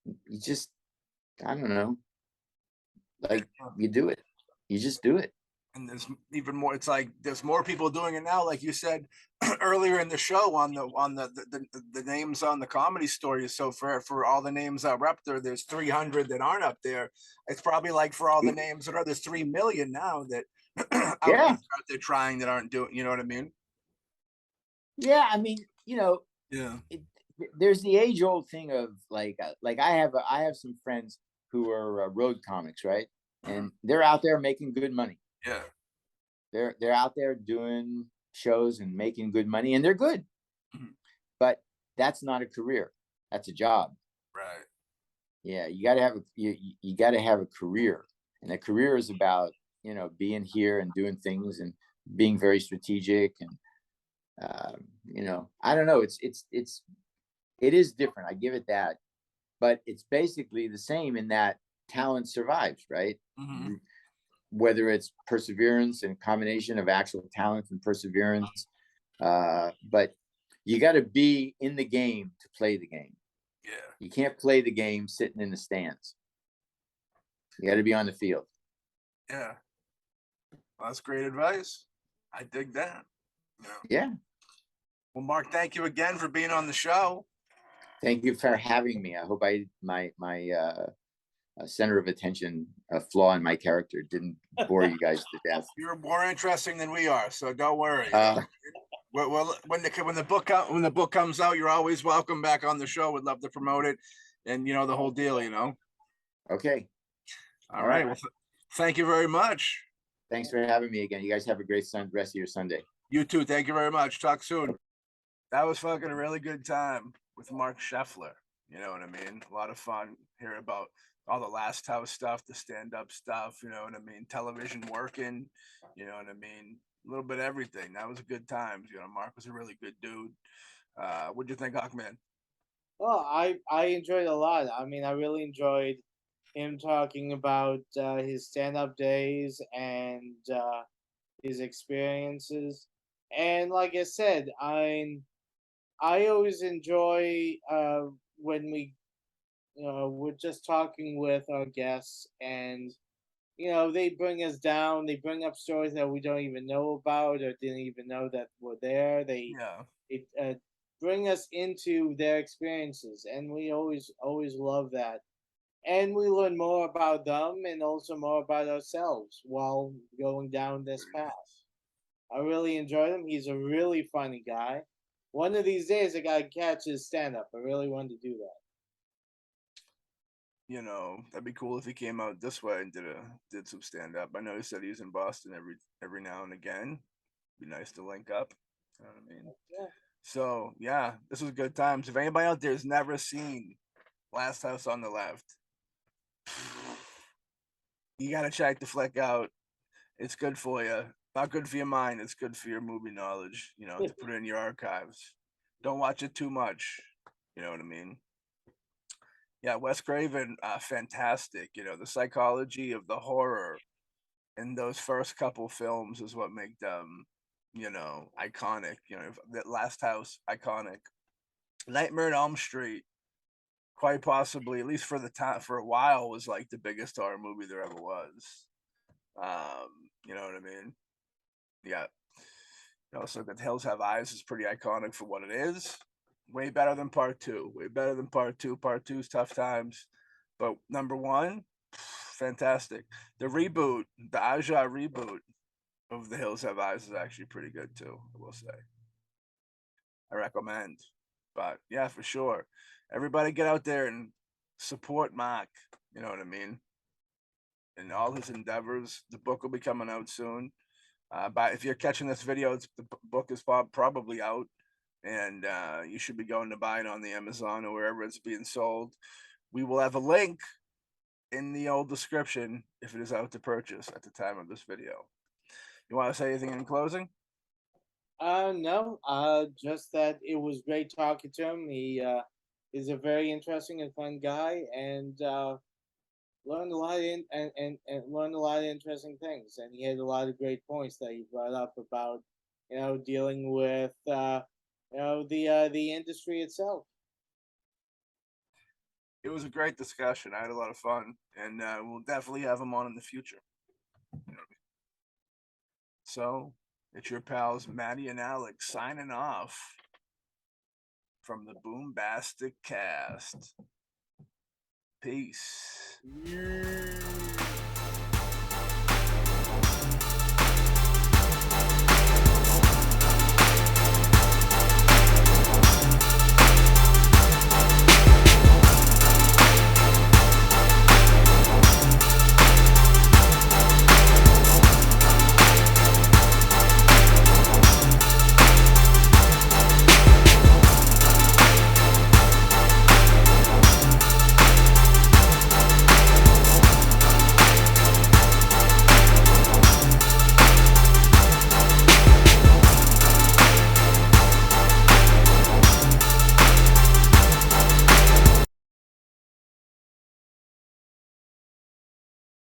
You just, I don't know. Like, you do it. You just do it. And there's even more. It's like there's more people doing it now, like you said earlier in the show, on the names on the Comedy Story. So for all the names that are up there, there's 300 that aren't up there. It's probably like for all the names that are, there's 3 million now that out there trying that aren't doing. You know what I mean? Yeah, I mean, you know, there's the age old thing of like I have some friends who are road comics, right? And they're out there making good money. Yeah. They're out there doing shows and making good money, and they're good. But that's not a career. That's a job. Right. Yeah, you got to have a career. And a career is about, you know, being here and doing things and being very strategic, and you know, I don't know, it is different. I give it that. But it's basically the same in that talent survives, right? Whether it's perseverance and a combination of actual talent and perseverance. But you got to be in the game to play the game. Yeah. You can't play the game sitting in the stands. You got to be on the field. Yeah. Well, that's great advice. I dig that. Yeah. Well, Mark, thank you again for being on the show. Thank you for having me. I hope my center of attention flaw in my character didn't bore you guys to death. You're more interesting than we are, so don't worry. Well, when the book comes out, you're always welcome back on the show. We'd love to promote it, and the whole deal. Okay. All right. Well, thank you very much. Thanks for having me again. You guys have a great rest of your Sunday. You too. Thank you very much. Talk soon. That was fucking a really good time with Marc Sheffler. You know what I mean? A lot of fun. Hear about all the Last House stuff, the stand-up stuff. You know what I mean? Television working. You know what I mean? A little bit of everything. That was a good time. Marc was a really good dude. What'd you think, Hawkman? Well, I enjoyed a lot. I mean, I really enjoyed him talking about his stand-up days and his experiences. And like I said, I always enjoy when we're just talking with our guests, and they bring us down. They bring up stories that we don't even know about or didn't even know that were there. They bring us into their experiences, and we always love that. And we learn more about them and also more about ourselves while going down this path. I really enjoyed him. He's a really funny guy. One of these days, I gotta catch his stand-up. I really wanted to do that. That'd be cool if he came out this way and did some stand-up. I know he said he's in Boston every now and again. Be nice to link up. You know what I mean? Yeah. So yeah, this was good times. If anybody out there has never seen Last House on the Left, you gotta check the flick out. It's good for you. Not good for your mind. It's good for your movie knowledge. To put it in your archives. Don't watch it too much. You know what I mean? Yeah, Wes Craven, fantastic. The psychology of the horror in those first couple films is what make them, iconic. That Last House, iconic. Nightmare on Elm Street, quite possibly, at least for the time, for a while, was like the biggest horror movie there ever was. You know what I mean? Yeah. So The Hills Have Eyes is pretty iconic for what it is. Way better than part two. Way better than part two. Part two's tough times. But number one, fantastic. The reboot, the Aja reboot of The Hills Have Eyes is actually pretty good too, I will say. I recommend. But yeah, for sure. Everybody get out there and support Marc. You know what I mean? In all his endeavors. The book will be coming out soon. But if you're catching this video, the book is probably out. And you should be going to buy it on the Amazon or wherever it's being sold. We will have a link in the old description if it is out to purchase at the time of this video. You want to say anything in closing? No. Just that it was great talking to him. He is a very interesting and fun guy, and learned a lot and learned a lot of interesting things. And he had a lot of great points that he brought up about dealing with the industry itself. It was a great discussion. I had a lot of fun, and we'll definitely have him on in the future. So it's your pals Maddie and Alex signing off from the BoomBastiCAST. Peace. Yeah.